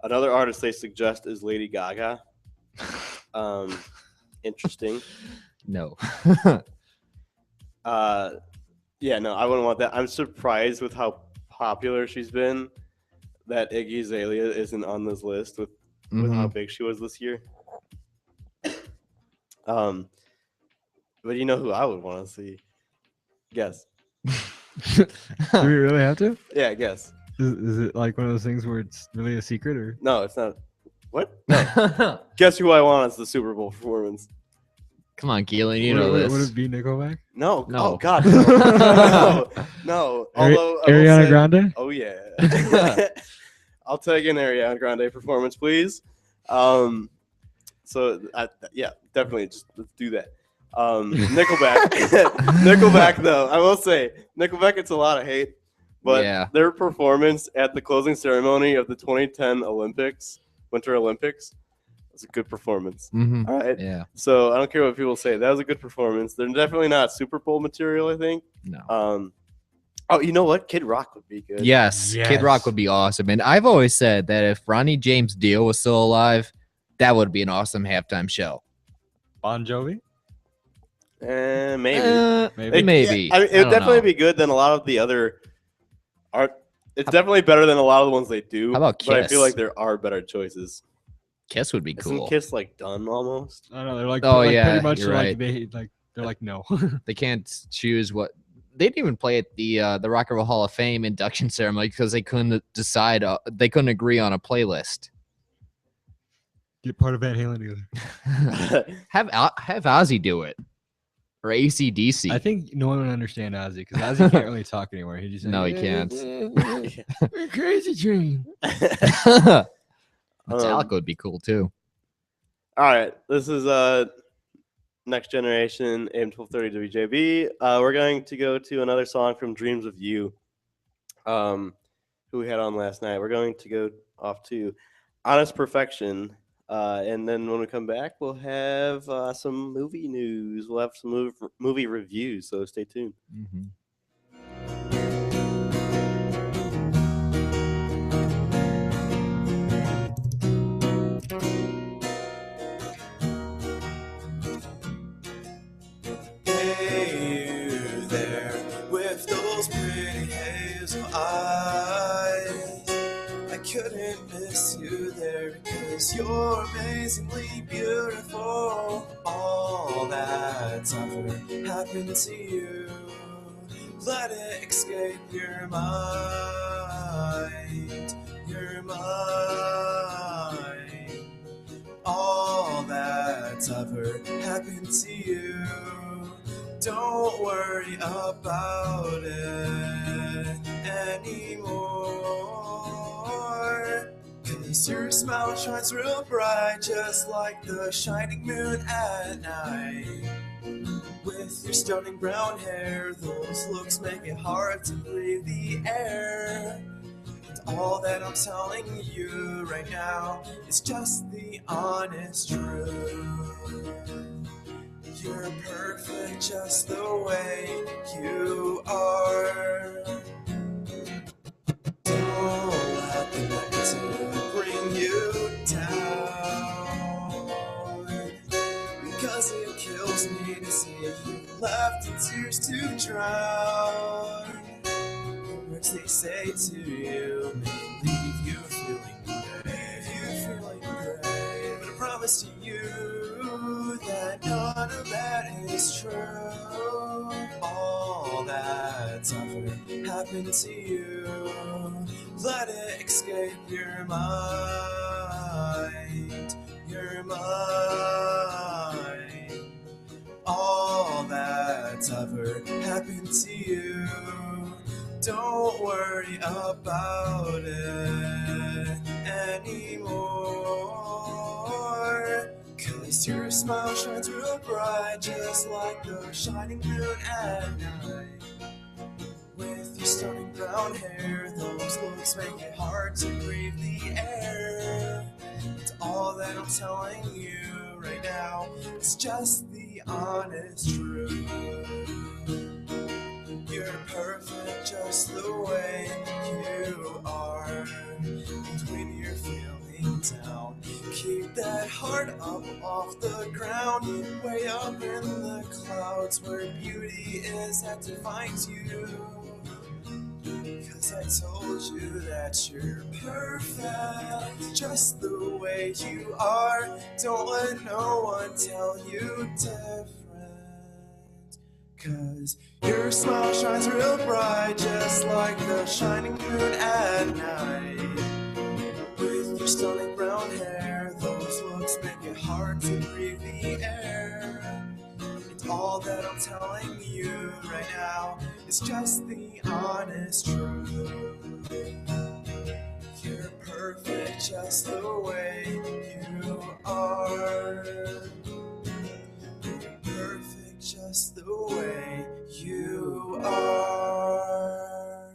Another artist they suggest is Lady Gaga. Interesting. No. Yeah, no, I wouldn't want that. I'm surprised with how popular she's been that Iggy Azalea isn't on this list with how big she was this year. But you know who I would want to see? Guess. Do we really have to? Yeah, I guess. Is it like one of those things where it's really a secret, or no? It's not. What? No. Guess who I want as the Super Bowl performance? Come on, Keelan, you know this. Would it be Nickelback? No. No. Oh God. No. No. Although Ariana Grande. Oh yeah. I'll take an Ariana Grande performance, please. So yeah, definitely just let's do that. Nickelback. Nickelback, though, I will say Nickelback gets a lot of hate, but their performance at the closing ceremony of the 2010 Winter Olympics, was a good performance. All right. Yeah. So I don't care what people say. That was a good performance. They're definitely not Super Bowl material, I think. No. Oh, you know what? Kid Rock would be good. Yes, Kid Rock would be awesome. And I've always said that if Ronnie James Dio was still alive, that would be an awesome halftime show. Bon Jovi? Maybe. Maybe. I mean, it would definitely be good than a lot of the other art. It's definitely better than a lot of the ones they do. How about But I Kiss? feel like there are better choices. Kiss would be Isn't cool. Kiss like done almost? I know they're like, Oh, like yeah, pretty much you're like right. they're like no. They can't choose what they didn't even play at the Rock and Roll Hall of Fame induction ceremony because they couldn't decide. They couldn't agree on a playlist. Get part of Van Halen together. have Ozzy do it, or AC/DC. I think no one would understand Ozzy because Ozzy can't really talk anymore. He just No, he can't. Crazy train. Metallica would be cool too. All right, this is Next Generation AM 1230 WJB. We're going to go to another song from Dreams of You, who we had on last night. We're going to go off to Honest Perfection, and then when we come back, we'll have some movie news. We'll have some movie reviews, so stay tuned. eyes. I couldn't miss you there because you're amazingly beautiful. All that's ever happened to you, let it escape your mind, your mind. All that's ever happened to you, don't worry about it anymore. 'Cause your smile shines real bright, just like the shining moon at night. With your stunning brown hair, those looks make it hard to breathe the air. And all that I'm telling you right now is just the honest truth. You're perfect just the way you are. Don't let the negative bring you down, because it kills me to see you left in tears to drown. The words they say to you may leave you feeling great, but I promise to you that none of that is true. All that's ever happened to you, let it escape your mind, your mind. All that's ever happened to you, don't worry about it anymore. 'Cause your smile shines real bright, just like the shining moon at night. With your stunning brown hair, those looks make it hard to breathe the air. And all that I'm telling you right now is just the honest truth. You're perfect just the way you are. And when you're feeling down, keep that heart up off the ground, way up in the clouds where beauty is that defines you. 'Cause I told you that you're perfect just the way you are. Don't let no one tell you different. 'Cause your smile shines real bright, just like the shining moon at night. With your stunning brown hair, those looks make it hard to breathe the air. And all that I'm telling you right now is just the honest truth. You're perfect just the way you are. You're perfect just the way you are.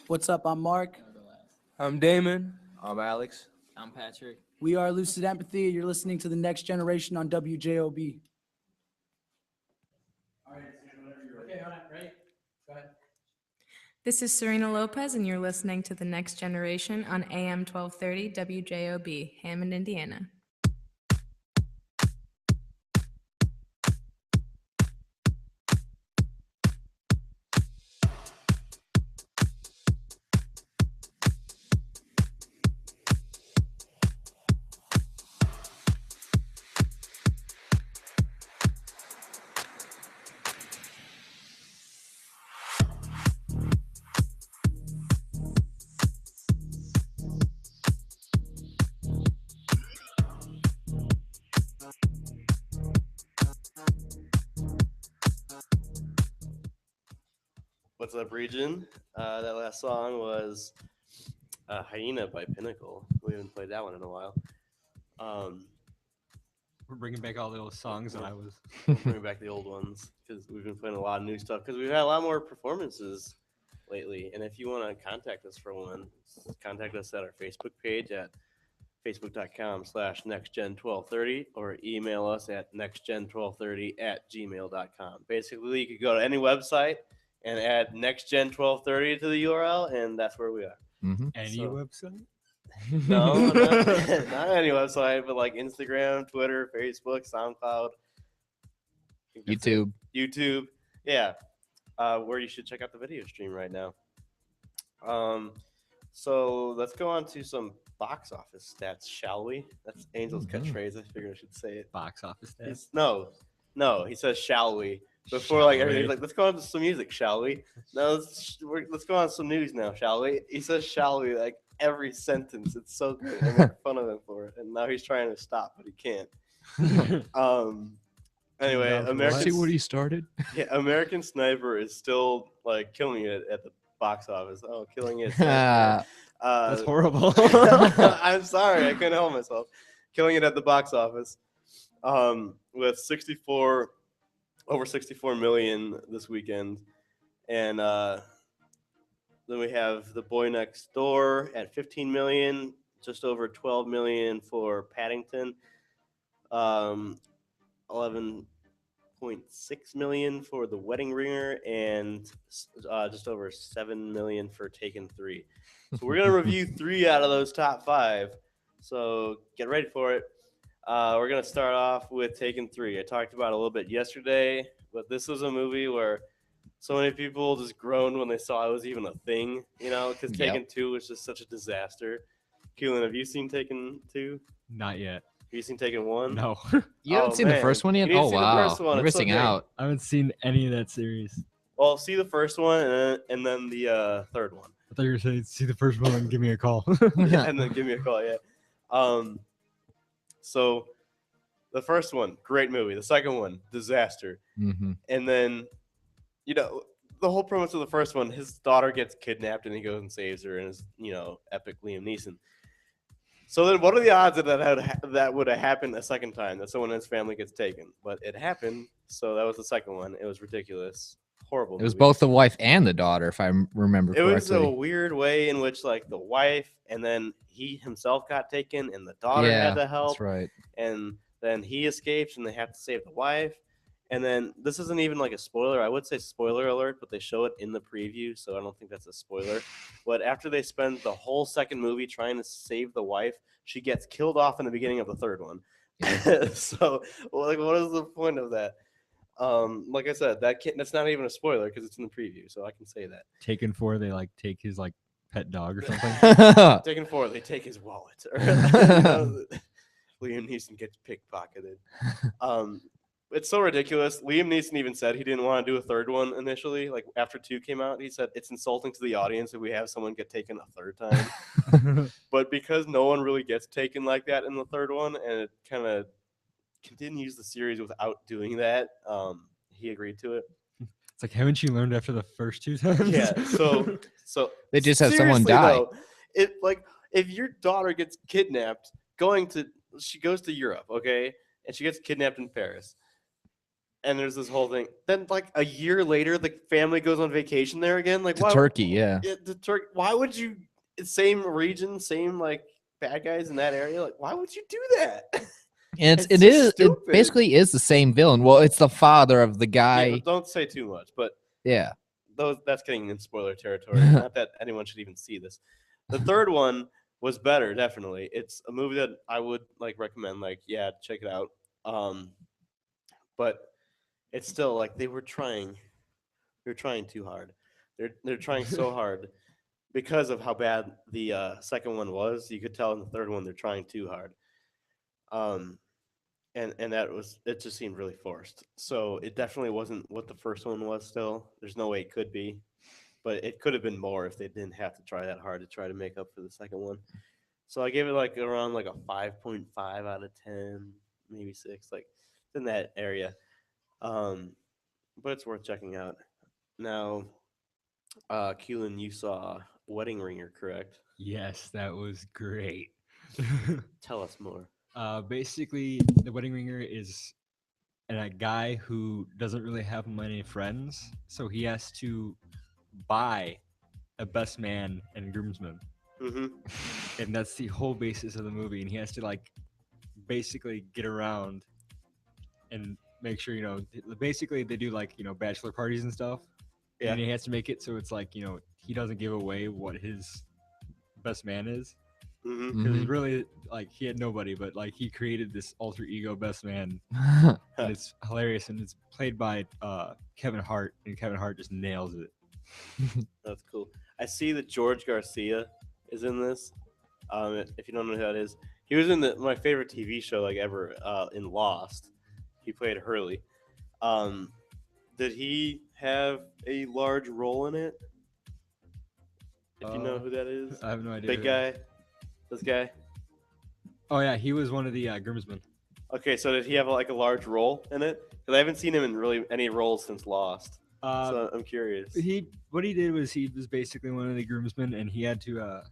What's up? I'm Mark. I'm Damon. I'm Alex. I'm Patrick. We are Lucid Empathy. You're listening to the Next Generation on WJOB. This is Serena Lopez, and you're listening to The Next Generation on AM 1230 WJOB, Hammond, Indiana. What's up, region? That last song was Hyena by Pinnacle. We haven't played that one in a while. We're bringing back all the old songs that I was. Bringing back the old ones because we've been playing a lot of new stuff because we've had a lot more performances lately. And if you want to contact us for one, contact us at our Facebook page at facebook.com/nextgen1230 or email us at nextgen1230@gmail.com. Basically, you could go to any website and add nextgen1230 to the URL, and that's where we are. Any website? No, not any website, but like Instagram, Twitter, Facebook, SoundCloud, YouTube. Yeah, where you should check out the video stream right now. So let's go on to some box office stats, shall we? That's Angel's catchphrase. I figured I should say it. Box office stats. No, he says "shall we" before like everything's like, let's go on to some music, shall we? No, let's go on to some news now, shall we? He says "shall we" like every sentence. It's so good. I make fun of him for it, and now he's trying to stop, but he can't. Anyway, See what he started? Yeah, American Sniper is still like killing it at the box office. Oh, killing it. That's horrible. I'm sorry, I couldn't help myself. Killing it at the box office, with over 64 million this weekend, and then we have The Boy Next Door at 15 million, just over 12 million for Paddington, 11.6 million for The Wedding Ringer, and just over 7 million for Taken 3. So we're going to review 3 out of those top 5. So get ready for it. We're going to start off with Taken 3. I talked about it a little bit yesterday, but this was a movie where so many people just groaned when they saw it was even a thing, you know, because Taken 2 was just such a disaster. Keelan, have you seen Taken 2? Not yet. Have you seen Taken 1? No. You haven't seen the first one yet? Oh, wow. You're missing out. I haven't seen any of that series. Well, see the first one and then the third one. I thought you were saying see the first one and give me a call. And then give me a call, yeah. So the first one, great movie. The second one, disaster. And then, you know, the whole premise of the first one, his daughter gets kidnapped and he goes and saves her and is, you know, epic Liam Neeson. So then what are the odds that would have happened a second time, that someone in his family gets taken? But it happened, so that was the second one. It was ridiculous. Horrible. It was both the wife and the daughter, if I remember correctly. It was a weird way in which, like, the wife and then he himself got taken and the daughter had to help. That's right. And then he escapes and they have to save the wife. And then this isn't even like a spoiler. I would say spoiler alert, but they show it in the preview, so I don't think that's a spoiler. But after they spend the whole second movie trying to save the wife, she gets killed off in the beginning of the third one. So, like, what is the point of that? Like I said, that's not even a spoiler because it's in the preview, so I can say that. Taken 4, they like take his like pet dog or something. Taken 4, they take his wallet. Liam Neeson gets pickpocketed. It's so ridiculous. Liam Neeson even said he didn't want to do a third one initially. Like after 2 came out, he said it's insulting to the audience if we have someone get taken a third time. But because no one really gets taken like that in the third one, and it kind of continues the series without doing that, he agreed to it. It's like, haven't you learned after the first 2 times? Yeah. So they just have someone die. Though, it like if your daughter gets kidnapped, she goes to Europe, okay, and she gets kidnapped in Paris. and there's this whole thing. Then like a year later, the family goes on vacation there again. Like To Turkey, yeah. To Turkey. Why would you? Same region, same like bad guys in that area. Like, why would you do that? And It's it so is. It stupid. basically is the same villain. Well, it's the father of the guy. Yeah, don't say too much, but Yeah. that's getting in spoiler territory. Not that anyone should even see this. The third one was better, definitely. It's a movie that I would like recommend. Like, yeah, check it out. But it's still like they were trying. They're trying too hard. They're trying so hard because of how bad the second one was. You could tell in the third one they're trying too hard. And that was, it just seemed really forced. So it definitely wasn't what the first one was. Still, there's no way it could be, but it could have been more if they didn't have to try that hard to try to make up for the second one. So I gave it like around like a 5.5 out of 10, maybe 6, like in that area. But it's worth checking out. Now, Keelan, you saw Wedding Ringer, correct? Yes, that was great. Tell us more. Basically, The Wedding Ringer is a guy who doesn't really have many friends, so he has to buy a best man and groomsman. Mm-hmm. And that's the whole basis of the movie. And he has to like basically get around and make sure, basically they do like, bachelor parties and stuff. Yeah. And he has to make it so it's like, he doesn't give away what his best man is. Mm-hmm. Because he's really like, he had nobody, but like he created this alter ego best man. And it's hilarious. And it's played by Kevin Hart, and Kevin Hart just nails it. That's cool. I see that George Garcia is in this. If you don't know who that is, he was in my favorite TV show like ever, in Lost. He played Hurley. Did he have a large role in it? If you know who that is, I have no idea. Big guy, this guy. Oh yeah, he was one of the groomsmen. Okay, so did he have like a large role in it? Because I haven't seen him in really any roles since Lost. So I'm curious. What he did was he was basically one of the groomsmen, and he had to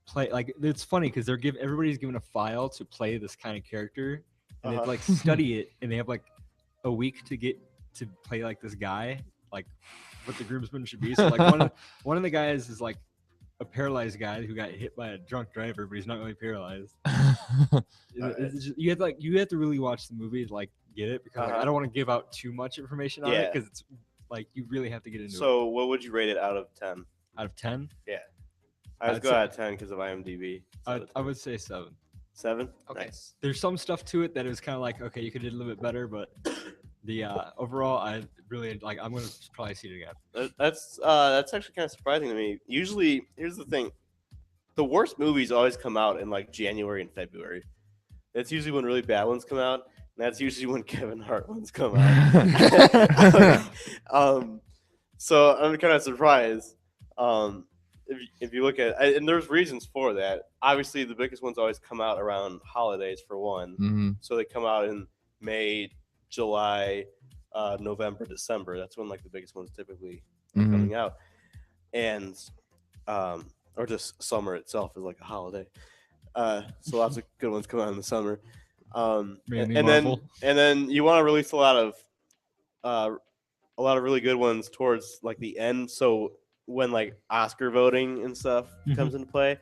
play. Like, it's funny because everybody's given a file to play this kind of character, and they like study it, and they have like a week to get to play like this guy, like what the groomsman should be. So like one of the guys is like a paralyzed guy who got hit by a drunk driver, but he's not really paralyzed. You have to really watch the movie to like get it, because like, I don't want to give out too much information on it, because it's like you really have to get into it. So what would you rate it out of 10? Out of 10? Yeah. I would go out of 10 because of IMDb. I would say 7. 7? Okay. Nice. There's some stuff to it that is kind of like, okay, you could do a little bit better, but the overall, I really like. I'm gonna probably see it again. That's actually kind of surprising to me. Usually, here's the thing: the worst movies always come out in like January and February. That's usually when really bad ones come out. And that's usually when Kevin Hart ones come out. So I'm kind of surprised. If you look at, and there's reasons for that. Obviously, the biggest ones always come out around holidays for one. Mm-hmm. So they come out in May, July, November, December. That's when like the biggest ones typically are coming out, and or just summer itself is like a holiday. So lots of good ones come out in the summer. And then you want to release a lot of really good ones towards like the end. So when like Oscar voting and stuff comes into play,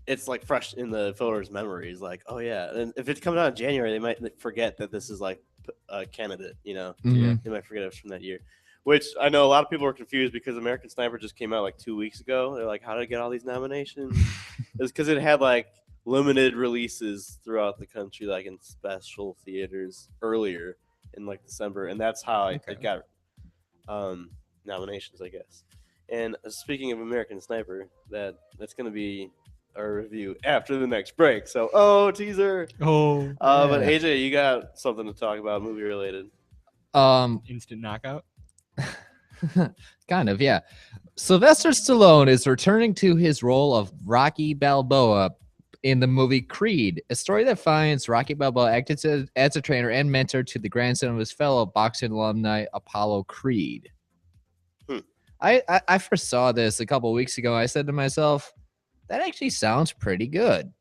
it's like fresh in the voters' memories. Like, oh yeah, and if it comes out in January, they might forget that this is like a candidate. They might forget it was from that year. Which I know a lot of people are confused because American Sniper just came out like 2 weeks ago. They're like, how did it get all these nominations? It's because it had like limited releases throughout the country, like in special theaters earlier in like December, and that's how it got nominations, I guess. And speaking of American Sniper, that's going to be our review after the next break. So, teaser. But AJ, you got something to talk about, movie related. Instant knockout. Kind of, yeah. Sylvester Stallone is returning to his role of Rocky Balboa in the movie Creed, a story that finds Rocky Balboa acted as a trainer and mentor to the grandson of his fellow boxing alumni, Apollo Creed. I first saw this a couple weeks ago. I said to myself, that actually sounds pretty good.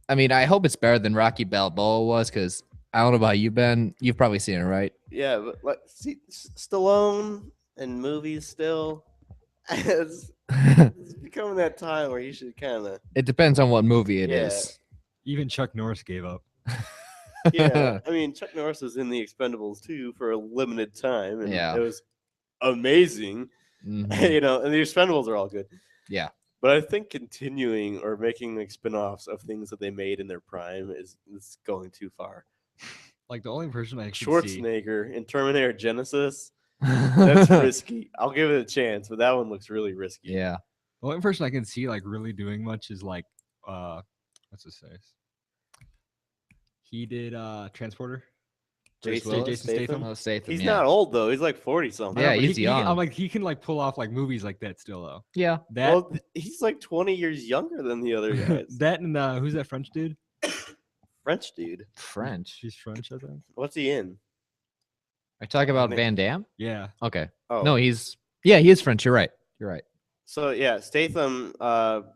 I mean, I hope it's better than Rocky Balboa was, because I don't know about you, Ben. You've probably seen it, right? Yeah, but like, see, Stallone in movies still. it's becoming that time where you should kind of. It depends on what movie it Yeah. is. Even Chuck Norris gave up. Yeah, I mean Chuck Norris was in The Expendables too for a limited time, and Yeah. it was amazing. Mhm. You know, and The Expendables are all good. Yeah. But I think continuing or making like spin-offs of things that they made in their prime is going too far. Like the only person I could see. Schwarzenegger in Terminator Genesis. That's risky. I'll give it a chance, but that one looks really risky. Yeah. The only person I can see like really doing much is like what's his face? He did Transporter. Jason Statham. Oh, Statham. He's yeah. not old though. He's like 40 something. Yeah, But he's young. I'm like he can like pull off like movies like that still though. Yeah. That Well, he's like 20 years younger than the other guys. that and who's that French dude? French dude. French. He's French, I think. What's he in? Are you talking about mean- Van Damme? Yeah. Okay. Oh. No, he is French. You're right. You're right. So yeah, Statham,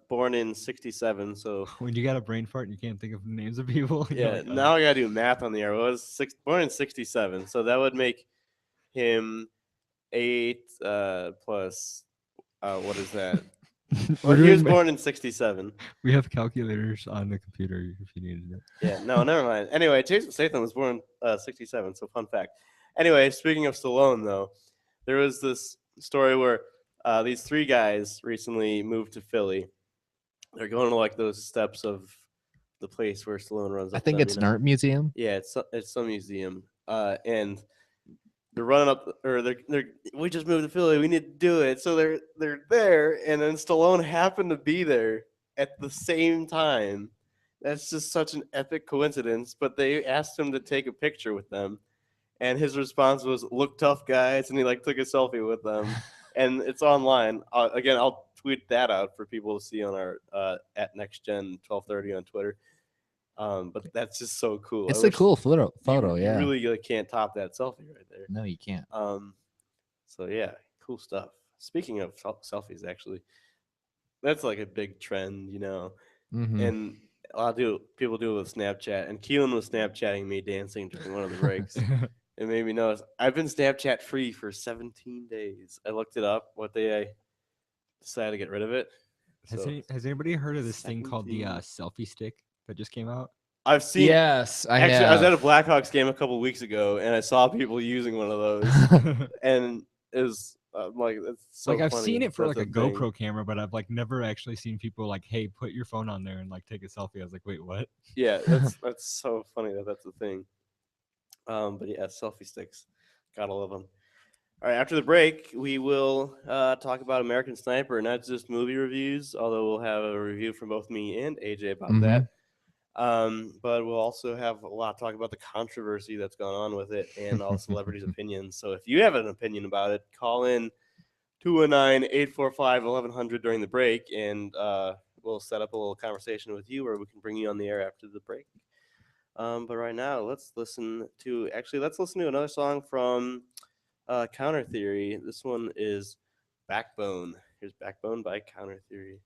born in '67. So When you got a brain fart and you can't think of the names of people. you're yeah, like, oh. now I gotta do math on the air. Born in '67, so that would make him 8 plus. What is that? We're Well, he was doing ma- born in '67. We have calculators on the computer if you needed it. Yeah, no, never mind. Anyway, Jason Statham was born '67, so fun fact. Anyway, speaking of Stallone, though, there was this story where these 3 guys recently moved to Philly. They're going to like those steps of the place where Stallone runs. I up think them, it's an art museum. Yeah, it's some museum, and they're running up, or they're we just moved to Philly. We need to do it. So they're there, and then Stallone happened to be there at the same time. That's just such an epic coincidence. But they asked him to take a picture with them, and his response was, "Look tough, guys," and he like took a selfie with them, and it's online. Again, I'll tweet that out for people to see on our at NextGen 1230 on Twitter. But that's just so cool. It's I a wish- cool photo. you Yeah. really like, can't top that selfie right there. No, you can't. So yeah, cool stuff. Speaking of selfies, actually, that's like a big trend, you know. Mhm. And people do it with Snapchat. And Keelan was Snapchatting me dancing during one of the breaks. It made me notice. I've been Snapchat free for 17 days. I looked it up. What day I decided to get rid of it. Has, So, has anybody heard of this thing called the 17. selfie stick that just came out? I've seen. Yes, I actually, I was at have. a Blackhawks game a couple weeks ago, and I saw people using one of those, and it was like, it's so like I've funny seen it for that's like a thing. GoPro camera, but I've like never actually seen people like, hey, put your phone on there and like take a selfie. I was like, wait, what? Yeah, that's so funny that's a thing. But yeah, selfie sticks, gotta love them. All right, after the break, we will talk about American Sniper, not just movie reviews, although we'll have a review from both me and AJ about that. But we'll also have a lot to talk about the controversy that's gone on with it and all the celebrities' opinions. So if you have an opinion about it, call in 219-845-1100 during the break, and we'll set up a little conversation with you, or we can bring you on the air after the break. But right now, let's listen to another song from Counter Theory. This one is Backbone. Here's Backbone by Counter Theory.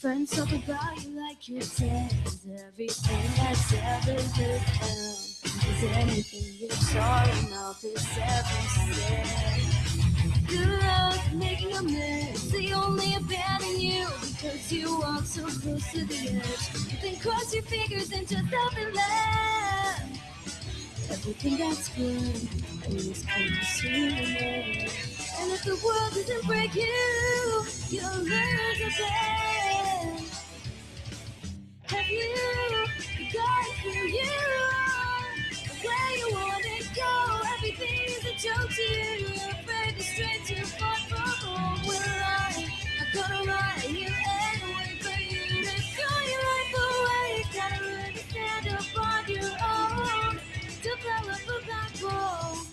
Friends talk about you like you're dead. Is everything that's ever been found? Is anything you're sorry enough is ever said? Good luck making a mess. They only abandon you because you walk so close to the edge. Then cross your fingers and just up and laugh. Everything that's good always comes sooner. And if the world doesn't break you, you'll learn to bend. Have you forgot who you are, where you wanna go. Everything's a joke to you. You're afraid to stray too far from home. Well, I'm gonna write you and wait for you to throw your life away. Gotta learn to stand up on your own, develop a backbone.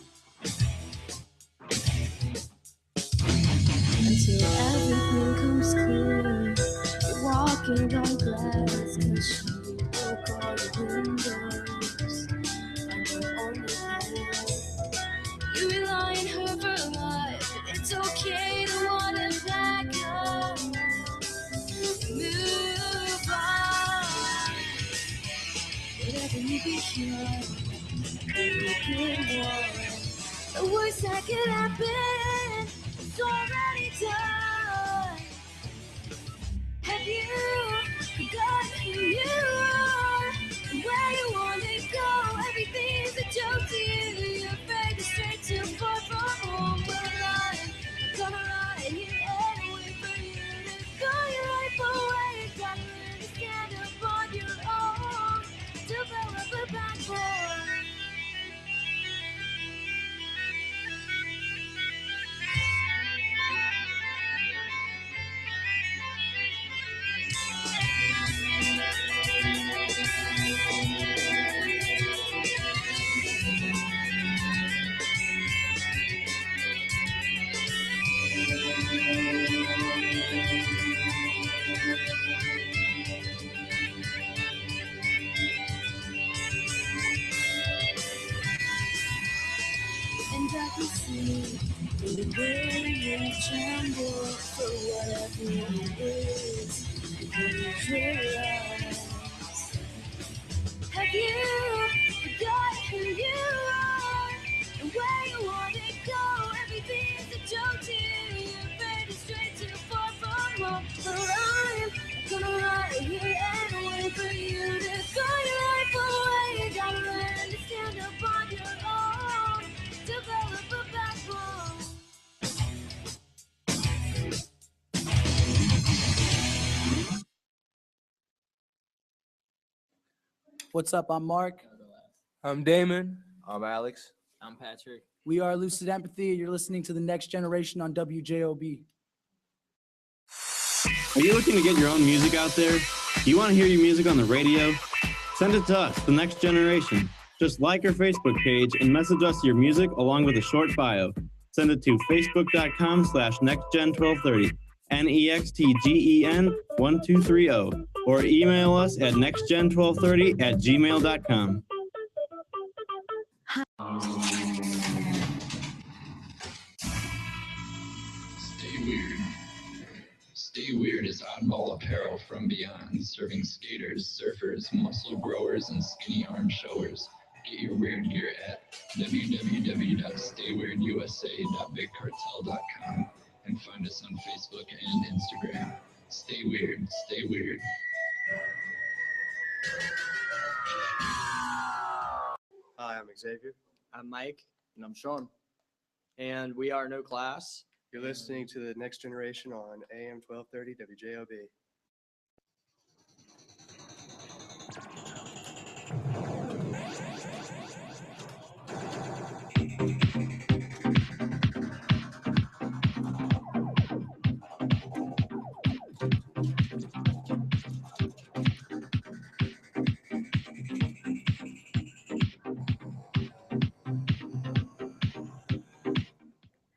Until everything comes clear, you're walking on glass, 'cause she broke all the windows on your only path. You rely on her for life, but it's okay to want to back up. Move on. Whatever you become, broken one. The worst that could happen is already done. Have you forgot who you are, and where you wanna go? Everything's a joke to you. You're afraid to stray too far from home. Well, I'm gonna write you and wait for you to throw your life away. Gotta learn to stand up on your own, develop a backbone. And I can see the way you tremble for whatever it is. Close your eyes. Have you forgot who you are, and where you wanna go? Everything's a joke to you. You're afraid to stray too far from home. Well, I'm gonna write you and wait for you to throw your life away. You gotta learn to stand up on your own, develop a backbone. What's up? I'm Mark. I'm Damon. I'm Alex. I'm Patrick. We are Lucid Empathy. You're listening to the Next Generation on WJOB. Are you looking to get your own music out there? Do you want to hear your music on the radio? Send it to us, the Next Generation. Just like our Facebook page and message us your music along with a short bio. Send it to facebook.com/nextgen1230, NEXTGEN1230, or email us at nextgen1230@gmail.com. Stay weird. Stay Weird is oddball apparel from beyond, serving skaters, surfers, muscle growers, and skinny arm showers. Get your weird gear at www.stayweirdUSA.bigcartel.com and find us on Facebook and Instagram. Stay weird, stay weird. Hi, I'm Xavier. I'm Mike. And I'm Sean. And we are No Class. You're listening to the Next Generation on AM 1230 WJOB.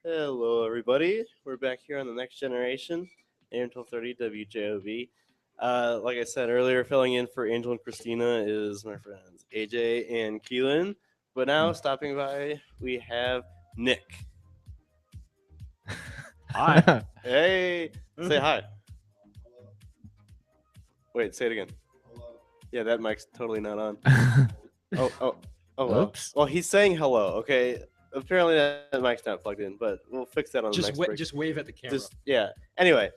Hello, everybody. We're back here on the Next Generation, AM 1230 WJOB. Like I said earlier, filling in for Angel and Christina is my friends AJ and Keelan. But now, stopping by, we have Nick. Hi. Hey, say hi. Wait, say it again. Yeah, that mic's totally not on. Oh, well. Oops. Well, he's saying hello. Okay. Apparently that mic's not plugged in, but we'll fix that on the next break. Just wave at the camera. Yeah. Anyway,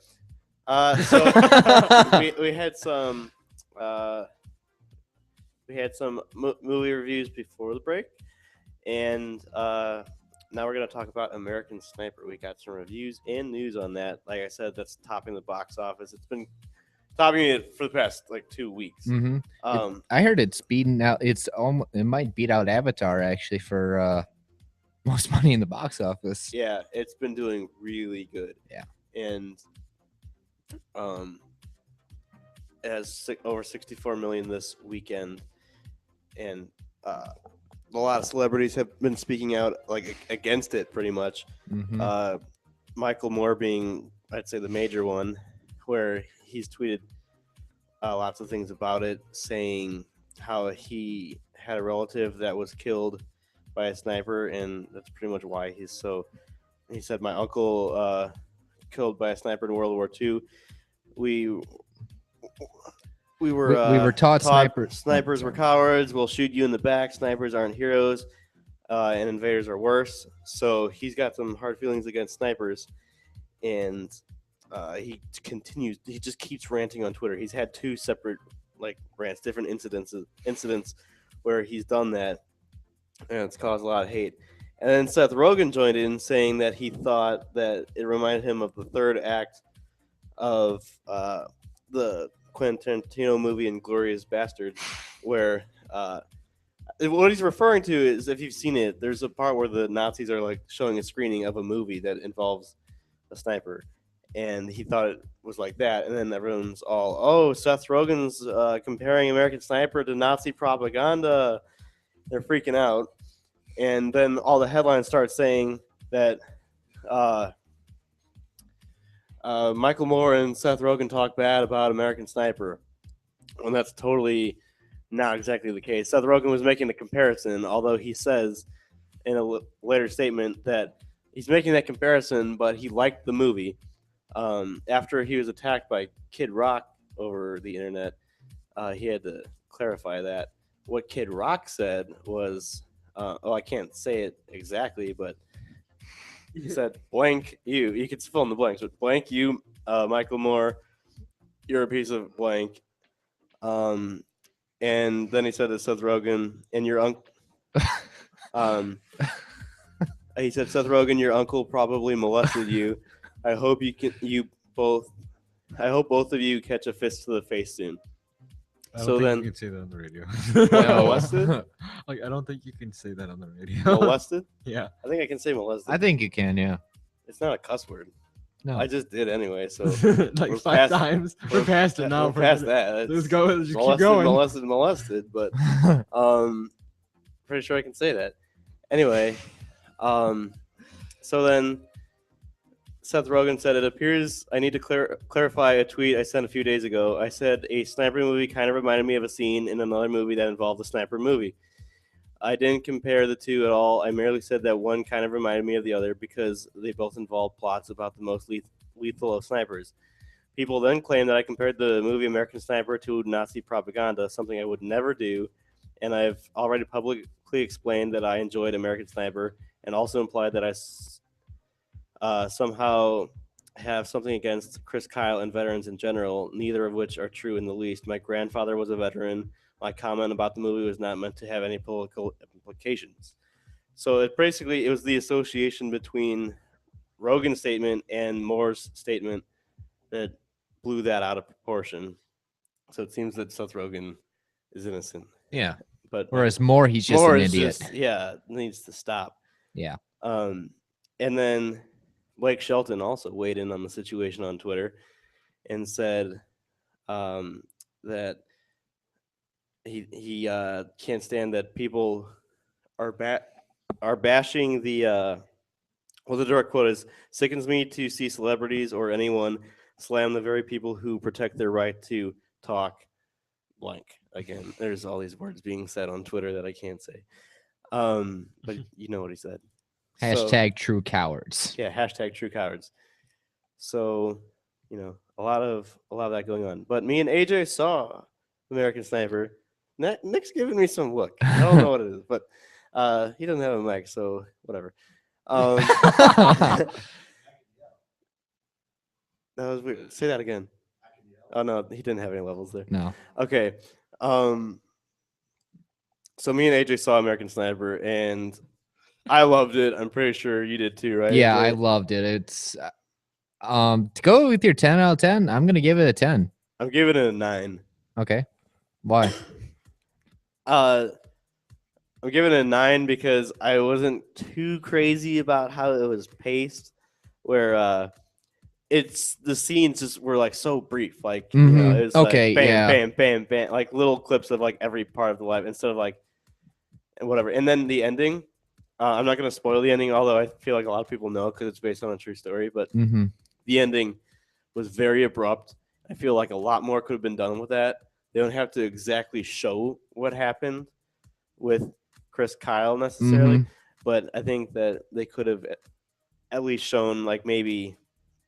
so we had some movie reviews before the break, and now we're gonna talk about American Sniper. We got some reviews and news on that. Like I said, that's topping the box office. It's been topping it for the past like 2 weeks. Mm-hmm. I heard it's beating out. It might beat out Avatar actually for most money in the box office. Yeah, it's been doing really good. Yeah, and it has over 64 million this weekend, and a lot of celebrities have been speaking out like against it pretty much. Mhm. Michael Moore being, I'd say, the major one, where he's tweeted lots of things about it, saying how he had a relative that was killed by a sniper, and that's pretty much why he's so. He said, "My uncle killed by a sniper in World War II. We were taught snipers were cowards. We'll shoot you in the back. Snipers aren't heroes, and invaders are worse." So he's got some hard feelings against snipers, and he continues. He just keeps ranting on Twitter. He's had 2 separate rants, different incidents where he's done that, and it's caused a lot of hate. And then Seth Rogen joined in, saying that he thought that it reminded him of the 3rd act of the Quentin Tarantino movie *Inglourious Basterds*, where what he's referring to is, if you've seen it, there's a part where the Nazis are showing a screening of a movie that involves a sniper, and he thought it was like that. And then everyone's all, "Oh, Seth Rogen's comparing American Sniper to Nazi propaganda." They're freaking out. And then all the headlines start saying that Michael Moore and Seth Rogen talk bad about American Sniper, when that's totally not exactly the case. Seth Rogen was making a comparison, although he says in a later statement that he's making that comparison, but he liked the movie. After he was attacked by Kid Rock over the internet, he had to clarify that. What Kid Rock said was, I can't say it exactly, but he said, "Blank you." You could fill in the blanks, but "Blank you, Michael Moore, you're a piece of blank." And then he said to Seth Rogen, "And your uncle." He said, "Seth Rogen, your uncle probably molested you. I hope both of you catch a fist to the face soon." I don't So think then you can say that on the radio. Molested? I don't think you can say that on the radio. Molested? Yeah. I think I can say molested. I think you can, yeah. It's not a cuss word. No. I just did anyway. So Like 5 times. We're past it now. We're past that. Let's go. Let's just keep molested, going. molested. But pretty sure I can say that. Anyway, so then Seth Rogen said, "It appears I need to clarify a tweet I sent a few days ago. I said a sniper movie kind of reminded me of a scene in another movie that involved a sniper movie. I didn't compare the two at all. I merely said that one kind of reminded me of the other because they both involved plots about the most lethal of snipers. People then claim that I compared the movie American Sniper to Nazi propaganda, something I would never do, and I've already publicly explained that I enjoyed American Sniper and also implied that I somehow have something against Chris Kyle and veterans in general, neither of which are true in the least. My grandfather was a veteran. My comment about the movie was not meant to have any political implications." So it was the association between Rogan's statement and Moore's statement that blew that out of proportion. So it seems that Seth Rogen is innocent. Yeah. But whereas Moore, he's just an idiot. Needs to stop. Yeah. And then Blake Shelton also weighed in on the situation on Twitter and said that he can't stand that people are bashing the the direct quote is, "Sickens me to see celebrities or anyone slam the very people who protect their right to talk blank." Again, there's all these words being said on Twitter that I can't say, but you know what he said. Hashtag true cowards. Yeah, hashtag true cowards. So, a lot of that going on. But me and AJ saw American Sniper. Nick's giving me some look. I don't know what it is, but he doesn't have a mic, so whatever. That was weird. Say that again. Oh no, he didn't have any levels there. No. Okay. So me and AJ saw American Sniper, and I loved it. I'm pretty sure you did too, right? Yeah, I loved it. It's to go with your 10 out of 10, I'm gonna give it a 10. I'm giving it a 9. Okay. Why? I'm giving it a 9 because I wasn't too crazy about how it was paced, where it's the scenes just were like so brief, like you know, Mhm. it's Okay, like bam, yeah. bam, bam, bam, like little clips of like every part of the life instead of like whatever. And then the ending, I'm not gonna spoil the ending, although I feel like a lot of people know because it's based on a true story. But Mhm. the ending was very abrupt. I feel like a lot more could have been done with that. They don't have to exactly show what happened with Chris Kyle necessarily, Mhm. but I think that they could have at least shown like maybe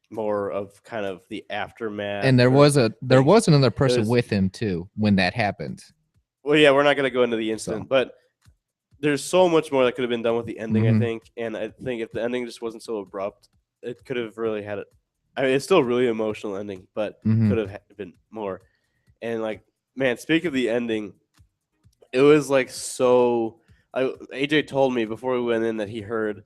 more of kind of the aftermath. And there or was thing. another It person was- with him too when that happened. Well, yeah, we're not going to go into the incident, but there's so much more that could have been done with the ending, I Mhm. think. And I think if the ending just wasn't so abrupt, it could have really had it. I mean, it's still a really emotional ending, but Mhm. could have been more. And like, man, speak of the ending, it was like so. AJ told me before we went in that he heard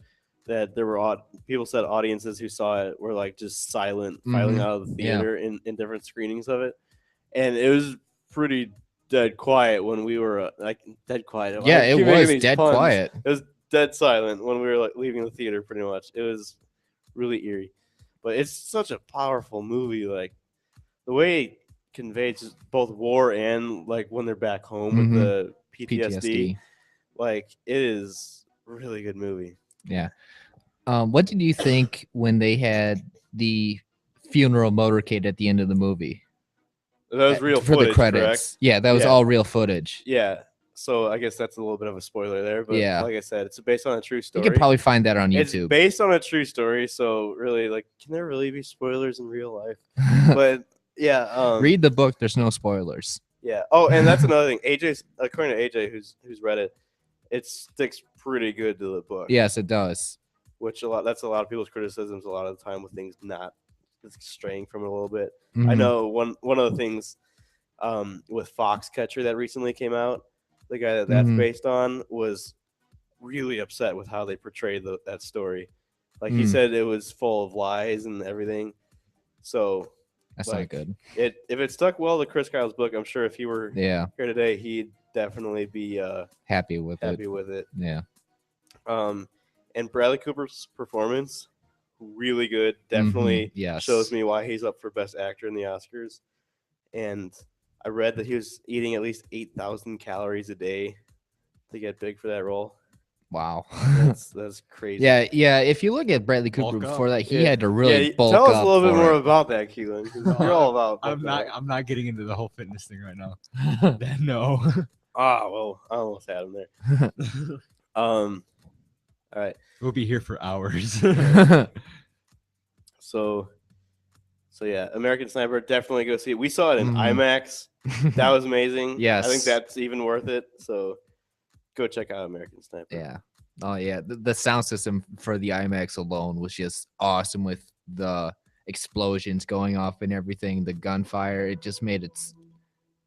that there were people said audiences who saw it were like just silent, filing Mhm. out of the Yeah. theater in different screenings of it, and it was pretty dead quiet when we were like dead quiet. Yeah, I it keep making was these dead puns. quiet. It was dead silent when we were like leaving the theater. Pretty much, it was really eerie, but it's such a powerful movie. Like the way it conveys just both war and like when they're back home with Mhm. the PTSD, PTSD. like it is a really good movie. Yeah. What did you think when they had the funeral motorcade at the end of the movie? That was real for footage, the credits. correct? Yeah, that was all real footage. Yeah. So I guess that's a little bit of a spoiler there, but Yeah. like I said, it's based on a true You story. could probably find that on It's YouTube. based on a true story, so really, like, can there really be spoilers in real life? But yeah, Read the book. There's no spoilers. yeah. Oh, and that's another thing. AJ's according to AJ, who's read it, it sticks pretty good to the book. Yes, it does. Which that's a lot of people's criticisms a lot of the time with things not straying from it a little bit. I Mhm. know one of the things with Foxcatcher that recently came out, the guy that's Mhm. based on was really upset with how they portrayed that story. Like he Mm. said it was full of lies and everything. So That's like, not good. If it stuck well to Chris Kyle's book, I'm sure if he were Yeah. here today, he'd definitely be Happy with happy it. with it. Yeah. And Bradley Cooper's performance, really good. Definitely Yes. shows me why he's up for Best Actor in the Oscars. And I read that he was eating at least 8,000 calories a day to get big for that role. Wow. That's crazy. Yeah. If you look at Bradley Cooper Bulk up. before that, he Yeah. had to really Yeah, bulk tell up. us a little bit for more it. about that, Keelan. 'Cause you're all about. I'm bulking up. not getting into the whole fitness thing right now. No. Well, I almost had him there. All right. We'll be here for hours. So yeah, American Sniper, definitely go see it. We saw it in Mhm. IMAX. That was amazing. I think Yes. that's even worth it. So go check out American Sniper. Yeah. Oh yeah. The sound system for the IMAX alone was just awesome with the explosions going off and everything, the gunfire. It just made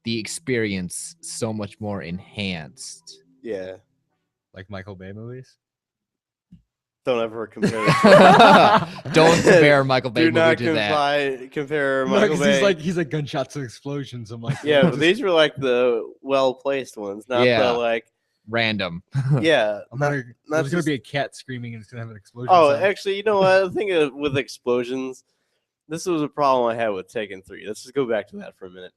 the experience so much more enhanced. Yeah. Like Michael Bay movies? Don't ever compare the two. Don't compare Michael Bay Do not movie to that. compare No, Michael 'cause Bay. he's like gunshots and explosions. I'm like, Yeah, just- but these were like the well-placed ones, not Yeah. the like Random. yeah. there's gonna just- be a cat screaming and it's gonna have an explosion. Oh, sound. actually, you know what? I think with explosions, this was a problem I had with Taken 3. Let's just go back to that for a minute.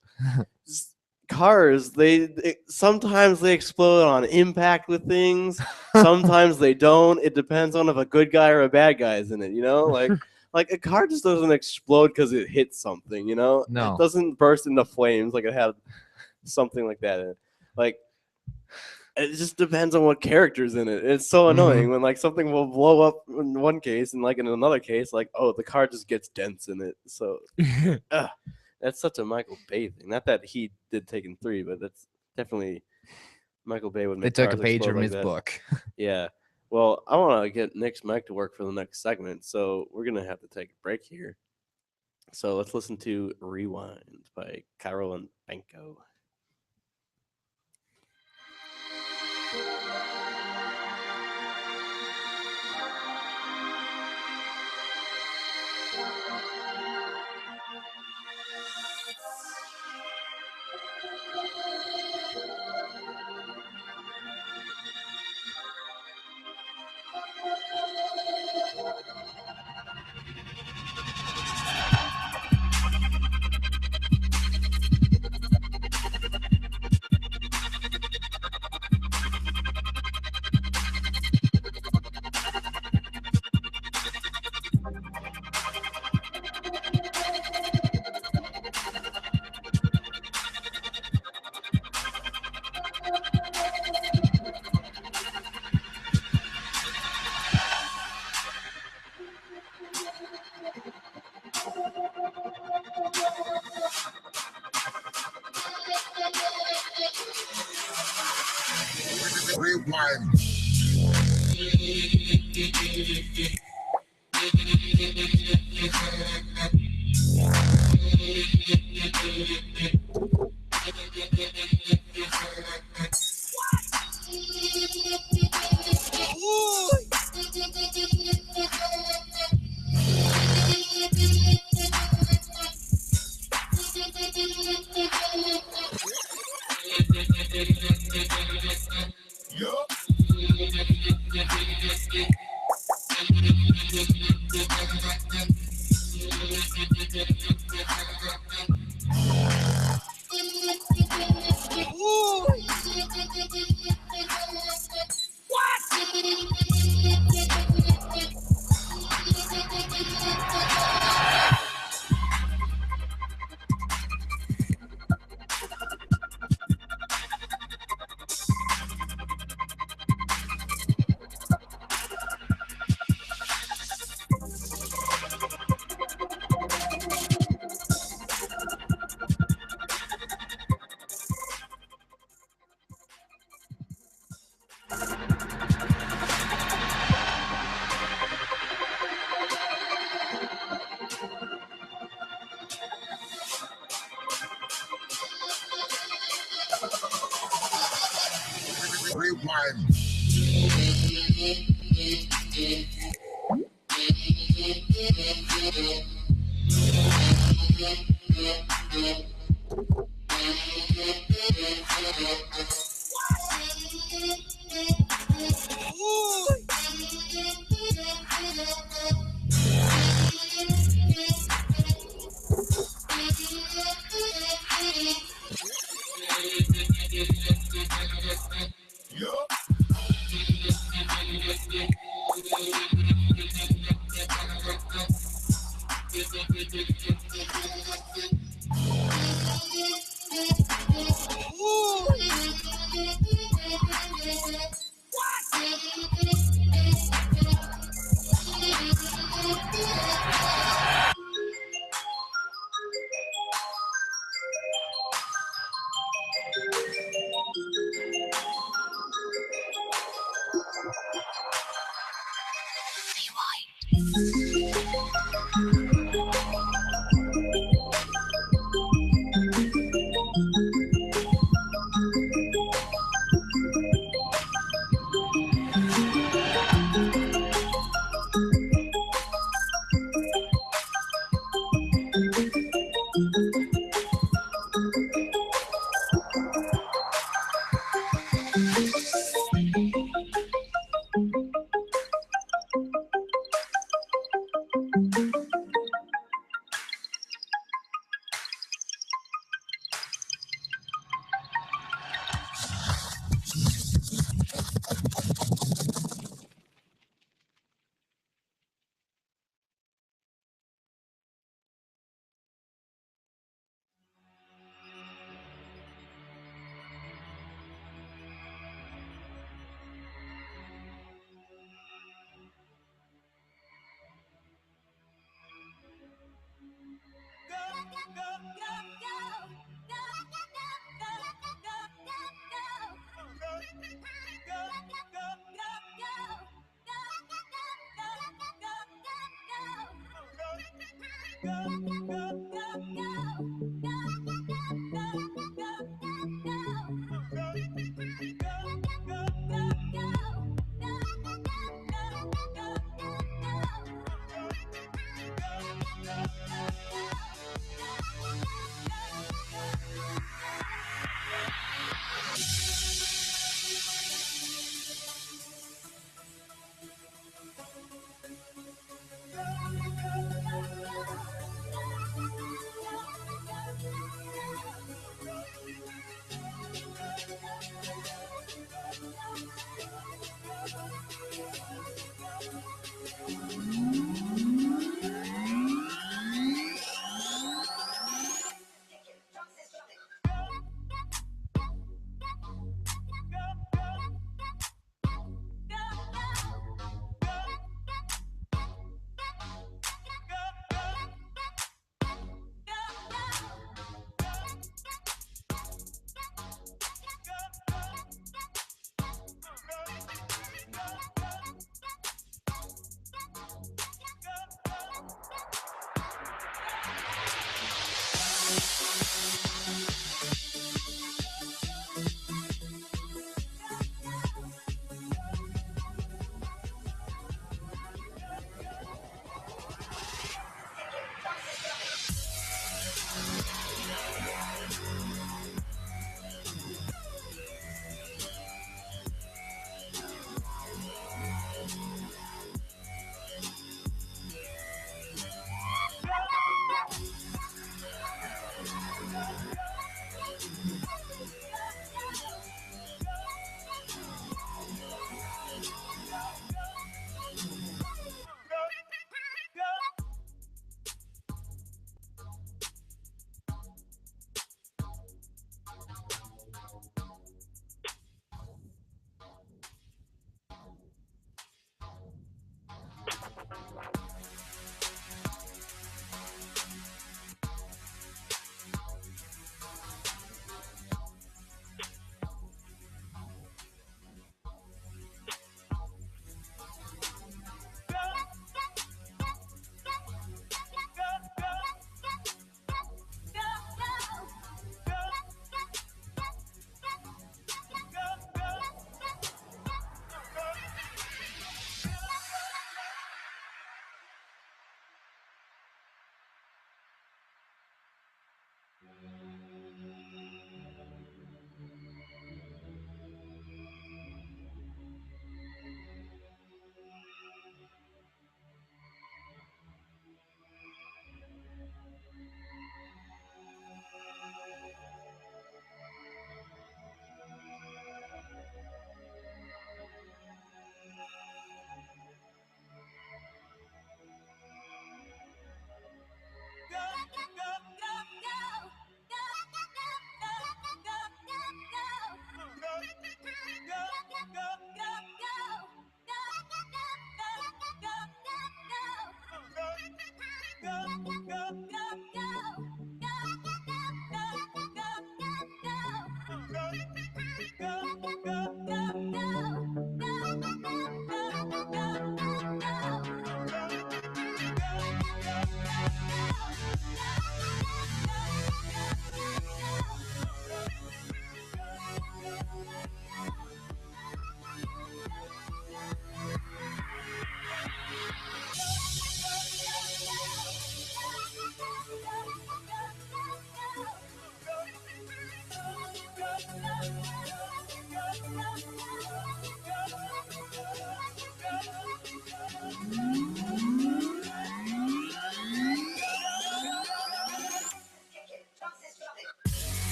Cars, they sometimes they explode on impact with things. Sometimes they don't. It depends on if a good guy or a bad guy is in it. You know, like a car just doesn't explode because it hits something. You know, No. it doesn't burst into flames like it had something like that in it. Like it just depends on what character's in it. It's so annoying when like something will blow up in one case and like in another case, like oh the car just gets dents in it. So that's such a Michael Bay thing. Not that he did Taken 3, but that's definitely Michael Bay would They make took a cars page explode from like his that. book. Yeah. Well, I want to get Nick's mic to work for the next segment, so we're gonna have to take a break here. So let's listen to Rewind by Carol and Benko.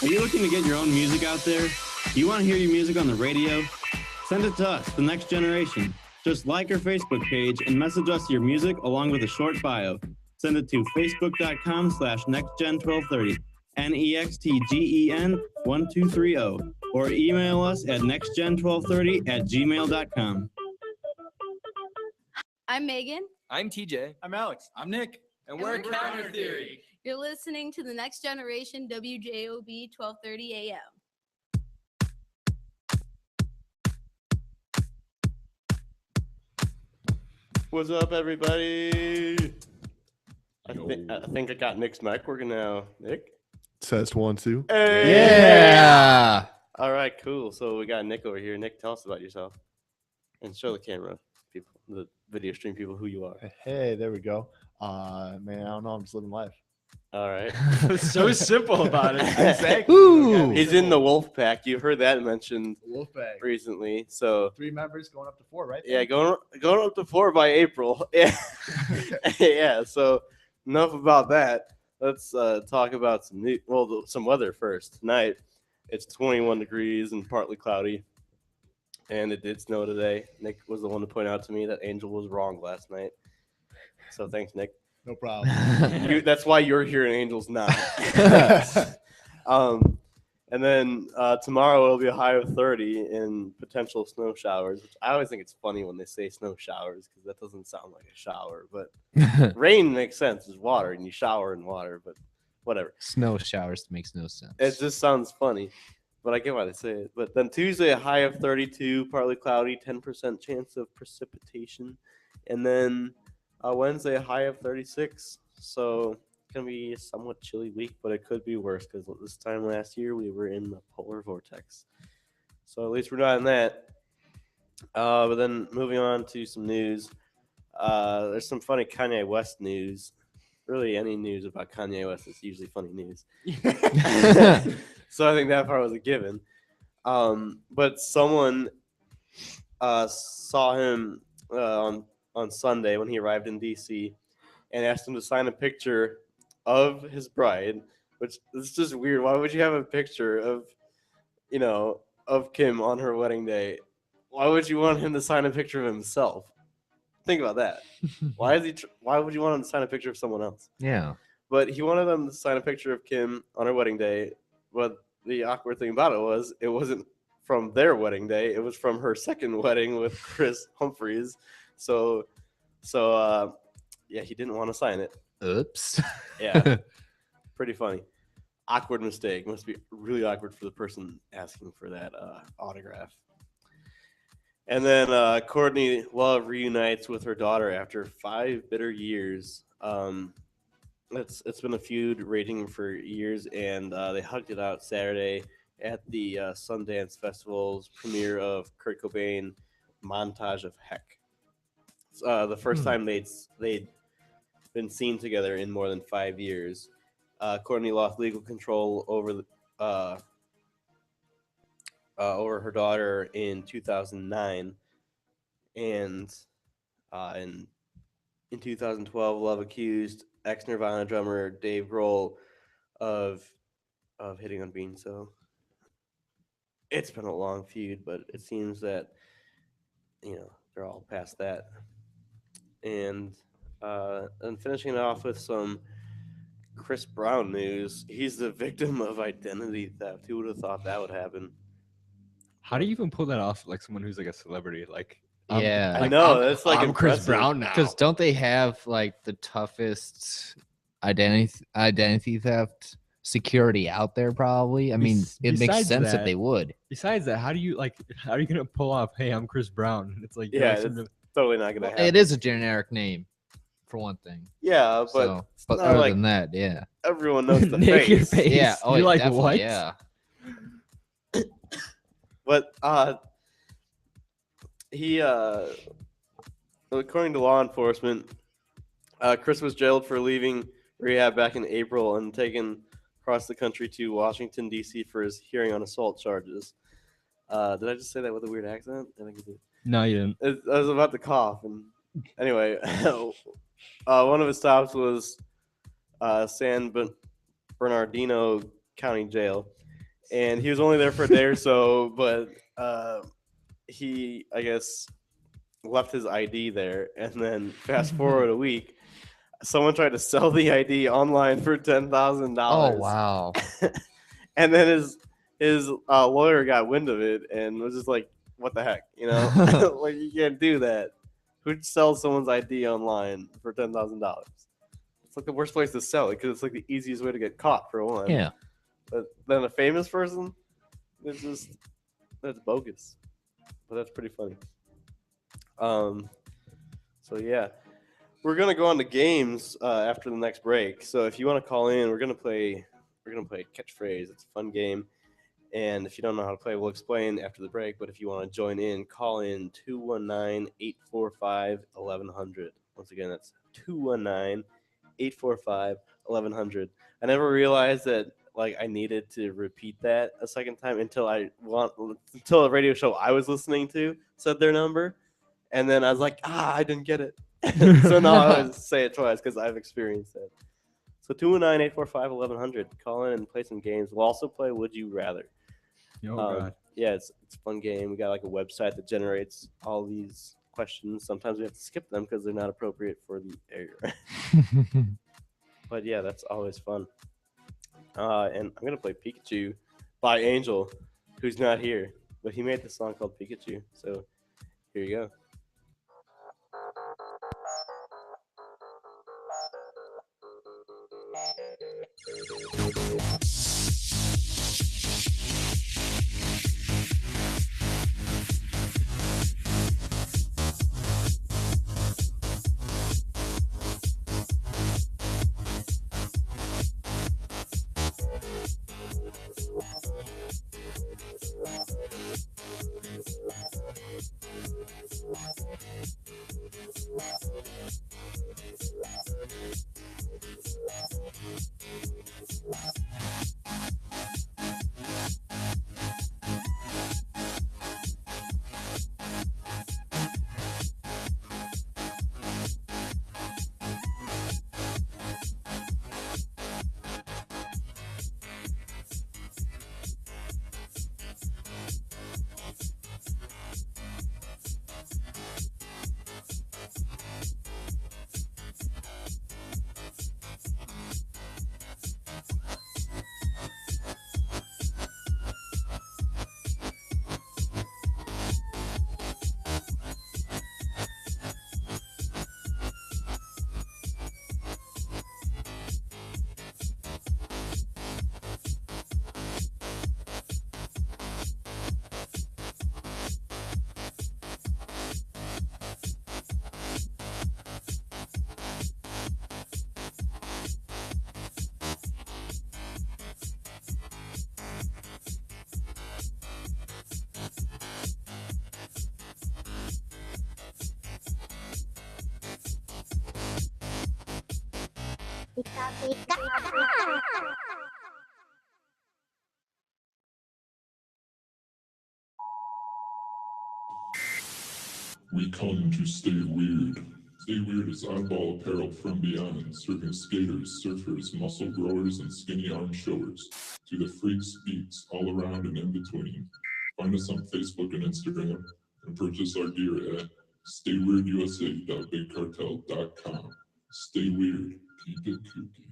Are you looking to get your own music out there? Do you want to hear your music on the radio? Send it to us, the next generation. Just like our Facebook page and message us your music along with a short bio. Send it to facebook.com/nextgen1230, NEXTGEN1230, or email us at nextgen1230@gmail.com. I'm Megan. I'm TJ. I'm Alex. I'm Nick. And we're Counter Theory. You're listening to the Next Generation WJOB 1230 AM. What's up, everybody? I think I got Nick's mic working now. Nick? Test 1, 2. Hey! Yeah. All right, cool. So we got Nick over here. Nick, tell us about yourself. And show the camera people, the video stream people, who you are. Hey, there we go. Man, I don't know. I'm just living life. All right. So simple about it. Exactly. Ooh. He's in the wolf pack. You heard that mentioned Wolfpack. recently. So 3 members going up to 4, right? yeah, going up to 4 by April. Yeah. Yeah. So enough about that. Let's talk about some weather first. Tonight, it's 21 degrees and partly cloudy, and it did snow today. Nick was the one to point out to me that Angel was wrong last night. So thanks, Nick. No problem. That's why you're here and Angel's not. And then tomorrow it'll be a high of 30 and potential snow showers, which I always think it's funny when they say snow showers because that doesn't sound like a shower. But rain makes sense. It's water, and you shower in water, but whatever. Snow showers makes no sense. It just sounds funny, but I get why they say it. But then Tuesday, a high of 32, partly cloudy, 10% chance of precipitation. And then Wednesday, a high of 36. So it's going to be a somewhat chilly week, but it could be worse because this time last year we were in the polar vortex. So at least we're not in that. But then moving on to some news. There's some funny Kanye West news. Really, any news about Kanye West is usually funny news. So I think that part was a given. But someone saw him on Sunday when he arrived in D.C. and asked him to sign a picture of his bride, which is just weird. Why would you have a picture of Kim on her wedding day? Why would you want him to sign a picture of himself? Think about that. Why would you want him to sign a picture of someone else? Yeah. But he wanted them to sign a picture of Kim on her wedding day. But the awkward thing about it wasn't from their wedding day. It was from her second wedding with Chris Humphries. So yeah, he didn't want to sign it. Oops. Yeah. Pretty funny. Awkward mistake. Must be really awkward for the person asking for that autograph. And then Courtney Love reunites with her daughter after 5 bitter years. It's been a feud raging for years, and they hugged it out Saturday at the Sundance Festival's premiere of Kurt Cobain Montage of Heck. The first time they'd been seen together in more than 5 years. Courtney lost legal control over her daughter in 2009, and in 2012, Love accused ex-Nirvana drummer Dave Grohl of hitting on Bean. So it's been a long feud, but it seems that they're all past that. And finishing it off with some Chris Brown news. He's the victim of identity theft. Who would have thought that would happen? How do you even pull that off? Like someone who's like a celebrity, Yeah, I know, that's like I'm Chris impressive. Brown now. Because don't they have like the toughest identity theft security out there? Probably. I mean, it makes Besides sense that- if they would. Besides that, how are you gonna pull off? Hey, I'm Chris Brown. It's like Yeah, some- it's totally not gonna happen. It is a generic name, for one thing. Yeah, but So, it's but not other like than that, yeah. everyone knows the Nick, your face. face. Yeah. Oh, You're like, definitely, what? Yeah. But he, according to law enforcement, Chris was jailed for leaving rehab back in April and taken across the country to Washington, D.C. for his hearing on assault charges. Did I just say that with a weird accent? I think I did. No, you didn't. I was about to cough. And anyway, one of his stops was San Bernardino County Jail. and he was only there for a day or so, but he, I guess, left his ID there, and then fast forward a week, someone tried to sell the ID online for $10,000. Oh wow. And then his lawyer got wind of it and was just like, "What the heck, you know? Like you can't do that. Who'd sell someone's ID online for $10,000? It's like the worst place to sell it because it's like the easiest way to get caught for one. Yeah. But then a famous person, that's bogus. But that's pretty funny. So yeah, we're gonna go on to games after the next break. So if you want to call in, we're gonna play Catchphrase. It's a fun game, and if you don't know how to play, we'll explain after the break. But if you want to join in, call in 219-845-1100. Once again, that's 219-845-1100. I never realized that I needed to repeat that a second time until a radio show I was listening to said their number, and then I was like, I didn't get it. So now I always say it twice because I've experienced that. So 219-845-1100. Call in and play some games. We'll also play Would You Rather. Oh, God. Yeah, it's a fun game. We got a website that generates all these questions. Sometimes we have to skip them because they're not appropriate for the air. But yeah, that's always fun. And I'm gonna play Pikachu by Angel, who's not here, but he made this song called Pikachu. So here you go. We come to stay weird. Stay Weird is oddball apparel from beyond, serving skaters, surfers, muscle growers, and skinny arm showers to the freaks, geeks, all around and in between. Find us on Facebook and Instagram and purchase our gear at stayweirdUSA.bigcartel.com. Stay weird, keep it kooky.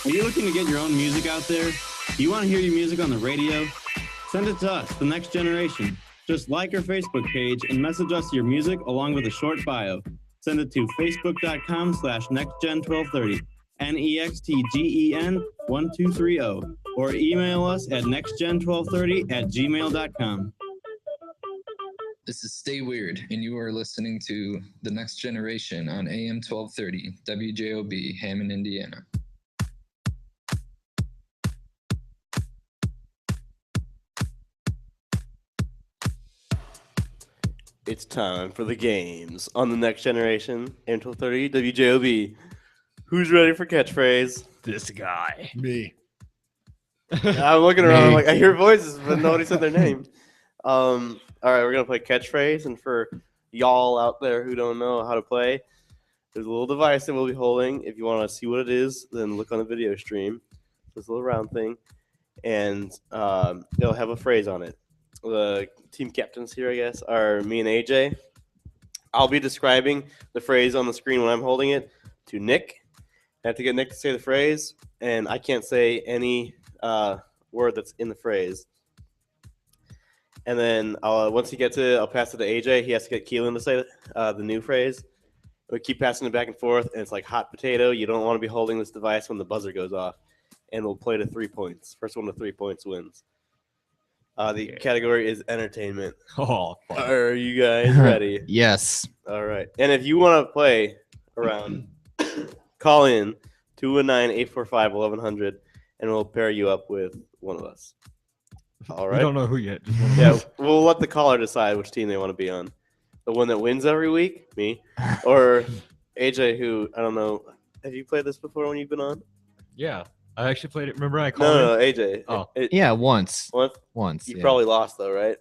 Are you looking to get your own music out there? Do you want to hear your music on the radio? Send it to us, The Next Generation. Just like our Facebook page and message us your music along with a short bio. Send it to facebook.com/nextgen1230, NEXTGEN1230, or email us at nextgen1230@gmail.com. This is Stay Weird, and you are listening to The Next Generation on AM 1230, WJOB, Hammond, Indiana. It's time for the games on The Next Generation, AM 1230, WJOB. Who's ready for catchphrase? This guy. Me. I'm looking around, I'm like, I hear voices, but nobody said their name. All right, we're going to play catchphrase, and for y'all out there who don't know how to play, there's a little device that we'll be holding. If you want to see what it is, then look on the video stream. this little round thing, and it'll have a phrase on it. The team captains here, I guess, are me and AJ. I'll be describing the phrase on the screen when I'm holding it to Nick. I have to get Nick to say the phrase, and I can't say any word that's in the phrase. And then once he gets it, I'll pass it to AJ. He has to get Keelan to say the new phrase. We keep passing it back and forth, and it's like hot potato. You don't want to be holding this device when the buzzer goes off. And we'll play to 3 points. First one to 3 points wins. The category is entertainment. Oh, fun. Are you guys ready? Yes. All right. And if you want to play around, call in 219-845-1100, and we'll pair you up with one of us. All right. We don't know who yet. Yeah, we'll let the caller decide which team they want to be on. The one that wins every week, me, or AJ, who I don't know. Have you played this before when you've been on? Yeah, I actually played it. Remember I called No, in? AJ. Oh. Yeah, once. Once. You yeah. probably lost though, right?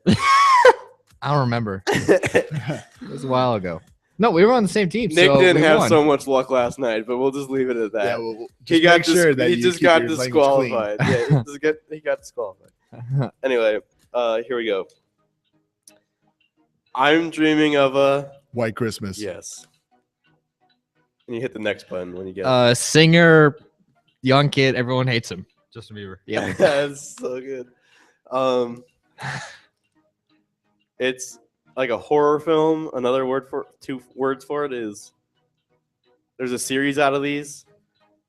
I don't remember. It was a while ago. No, we were on the same team. Nick so didn't we have won. so much luck last night, but we'll just leave it at that. Yeah, well, he just got make sure that he you just keep got your language disqualified. Yeah, he got disqualified. Anyway, here we go. I'm dreaming of a White Christmas. Yes. And you hit the next button when you get it. Singer, young kid, everyone hates him. Justin Bieber. Yeah. That's so good. It's like a horror film. Another word for 2 words for it is there's a series out of these.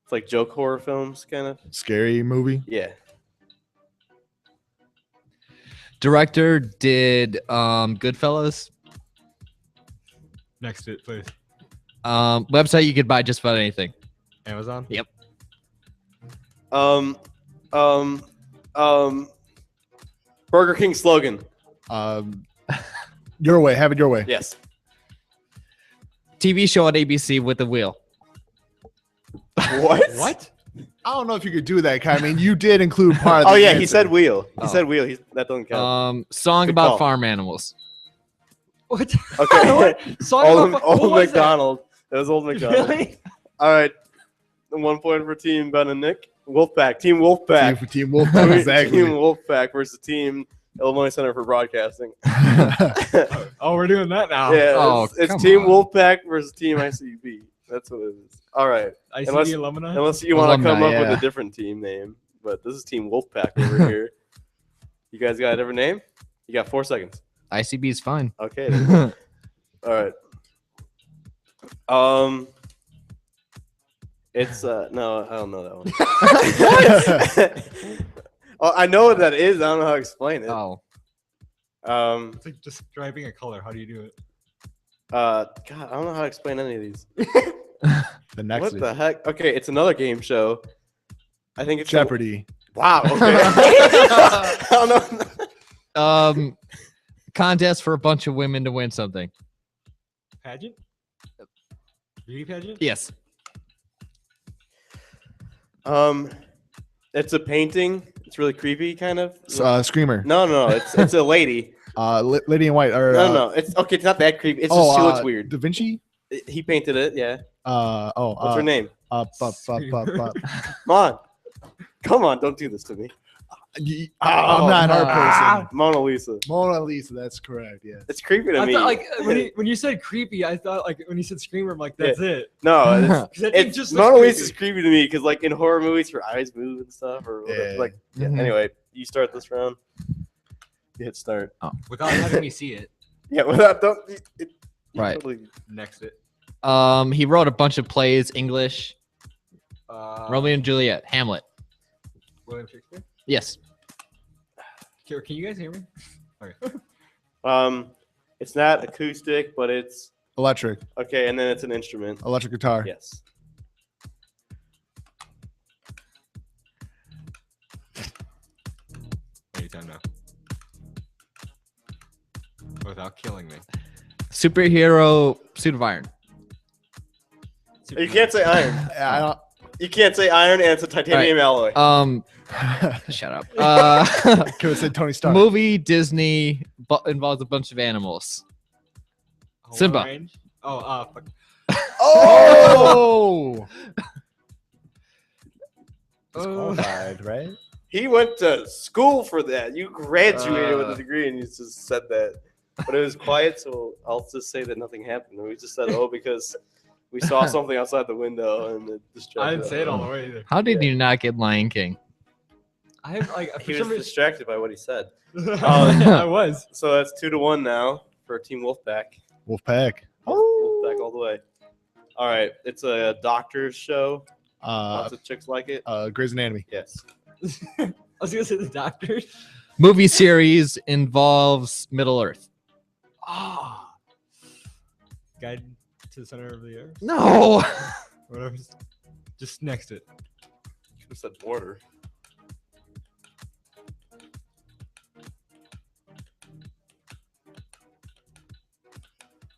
It's like joke horror films, kind of. Scary movie. Yeah. Director did Goodfellas. Next it, please. Website you could buy just about anything. Amazon? Yep. Burger King slogan. Your way. Have it your way. Yes. TV show on ABC with the wheel. What? What? I don't know if you could do that, Kai. I mean, you did include part of the Oh yeah, answer. he said wheel. He Oh. said wheel. That doesn't count. Song Good about call. farm animals. What? Okay. What? Song Old about- what was that? McDonald. That was Old McDonald. Really? All right. 1 point for Team Ben and Nick. Wolfpack. Team Wolfpack. Team Wolfpack. Exactly. Team Wolfpack versus Team Illinois Center for Broadcasting. Oh, we're doing that now. Yeah, Oh, it's come Team on. Wolfpack versus Team ICB. That's what it is. All right. ICB alumni? Unless you want to come Alumni, up with yeah. a different team name, but this is Team Wolfpack over here. You guys got a different name? You got 4 seconds. ICB is fine. Okay. Then. All right. It's no, I don't know that one. Oh, I know what that is. I don't know how to explain it. Oh. It's like describing a color. How do you do it? God, I don't know how to explain any of these. The next What is the heck? Okay, it's another game show. I think it's Jeopardy. Wow. Okay. I don't know. Contest for a bunch of women to win something. Pageant? Beauty pageant? Yes. It's a painting. It's really creepy, kind of. Screamer. No. It's a lady. Lady in White. Or, No. It's okay. It's not that creepy. It's just she looks weird. Da Vinci. He painted it. Yeah. What's her name? Come Come on! Don't do this to me. I'm not an art person. Mona Lisa. Mona Lisa. That's correct. Yeah. It's creepy to I me. thought, like when you said creepy, I thought like when you said screamer, I'm like that's it. No, 'Cause that thing it's just looks Mona creepy. Lisa's creepy to me because like in horror movies, her eyes move and stuff, or whatever. Yeah. Like Mhm. anyway, you start this round. You hit start. Without having me see it. Yeah, without don't. You Right. totally- Next it. He wrote a bunch of plays, English, Romeo and Juliet, Hamlet. William Shakespeare. Yes. Can you guys hear me? Okay. It's not acoustic, but it's Electric. okay, and then it's an instrument. Electric guitar. Yes. Anytime now. Without killing me. Superhero suit of iron. You can't say iron. I don't. You can't say iron, and it's a titanium alloy. Shut up. Could have said Tony Stark. Movie Disney involves a bunch of animals. Simba. Orange? Oh, fuck. Oh! disqualified, right? He went to school for that. You graduated with a degree, and you just said that. But it was quiet, so I'll just say that nothing happened. We just said, "Oh," because we saw something outside the window, and it distracted. I didn't say it all the way either. How did you not get Lion King? I have like He was distracted by what he said. I was. So that's 2-1 now for Team Wolfpack. Wolfpack. Wolfpack all the way. All right, it's a doctor's show. Lots of chicks like it. Grey's Anatomy. Yes. I was gonna say the doctors. Movie series involves Middle Earth. Ah. Guide to the center of the earth. No. Whatever. Just next it. Could have said border.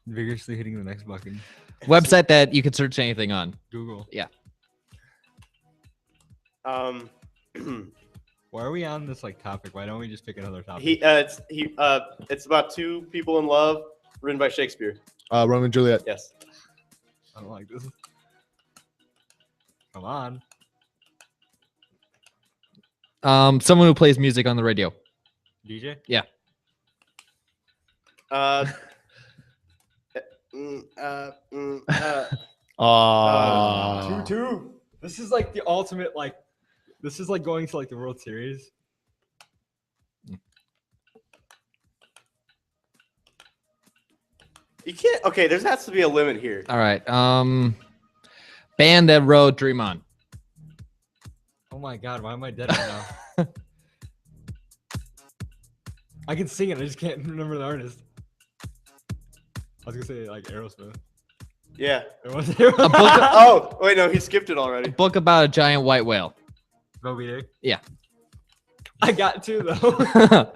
Vigorously hitting the next button. Website that you can search anything on. Google. Yeah. Why are we on this like topic? Why don't we just pick another topic? It's about two people in love, written by Shakespeare. Romeo and Juliet. Yes. I don't like this. Come on. Someone who plays music on the radio. DJ? Yeah. 2-2. This is like the ultimate like. This is like going to like the World Series. You can't. Okay, there has to be a limit here. All right. Band that wrote Dream On. Oh my God! Why am I dead right now? I can sing it. I just can't remember the artist. I was gonna say like Aerosmith. Yeah. It was Oh wait, no, he skipped it already. A book about a giant white whale. Moby Dick. Yeah. I got two though.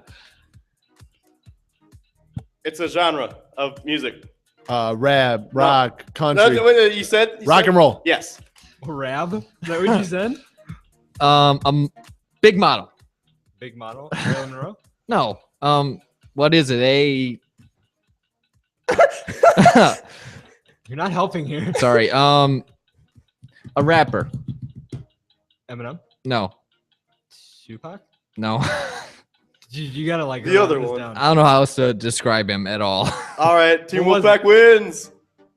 It's a genre of music. Rap, rock, country. No, wait, you said rock and roll. Yes. Rap? Is that what you said? Big model. Big model. Marilyn Monroe? No. What is it? You're not helping here. Sorry. A rapper. Eminem? No. Tupac? No. You gotta like the other write this one. down. I don't know how else to describe him at all. All right, Team What was Wolfpack wins.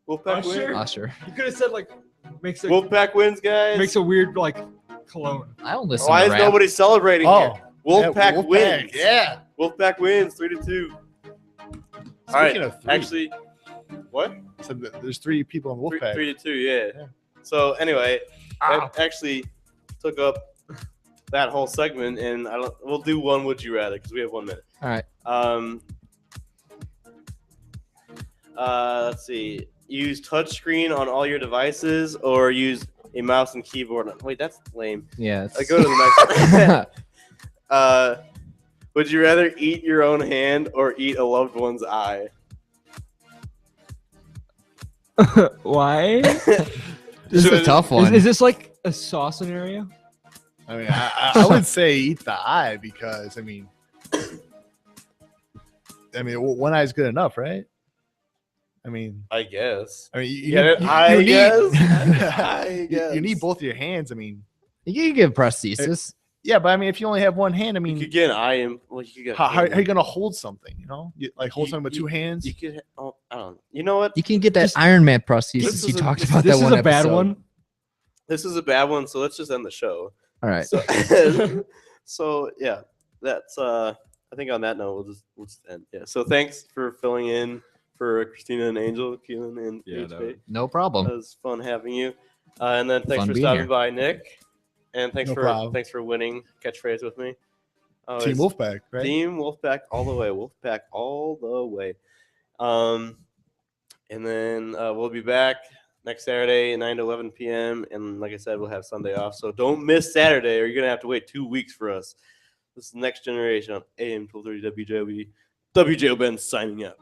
Wolfpack Usher? wins. Usher. You could have said like makes a Wolfpack wins, guys. makes a weird like cologne. I don't listen Why to is rap. nobody celebrating Oh, here? Wolfpack Wolfpack, wins. yeah. Wolfpack wins 3-2. All right. of three. Actually, what? So there's 3 people on Wolfpack. 3-2. Yeah. So anyway, that actually took up that whole segment, and we'll do one Would You Rather because we have 1 minute. All right. Let's see. Use touchscreen on all your devices, or use a mouse and keyboard. Wait, that's lame. Yeah. Go to the next. Would you rather eat your own hand or eat a loved one's eye? Why? This is a tough one. Is this like a Saw scenario? I mean, I would say eat the eye because I mean, one eye is good enough, right? I mean, I guess. I mean, you need both of your hands. I mean, you can give prosthesis. Yeah, but I mean, if you only have one hand, I mean, You could get an eye and you could get. how are you gonna hold something? You know, hold something with 2 hands. You could. Oh, I don't know. You know what? You can get that Iron Man prosthesis. You talked about that one. This is a bad one. This is a bad one. So let's just end the show. All right. So yeah, that's. I think on that note, we'll just end. Yeah. So thanks for filling in for Christina and Angel, Keelan and PHP. No problem. It was fun having you. And then thanks Fun for being stopping here. by, Nick. And thanks No problem. thanks for winning catchphrase with me. Team Wolfpack, right? Team Wolfpack all the way. Wolfpack all the way. And then we'll be back next Saturday, 9 to 11 p.m. And like I said, we'll have Sunday off. So don't miss Saturday, or you're gonna have to wait 2 weeks for us. This is Next Generation on AM 1230 WJOBen signing out.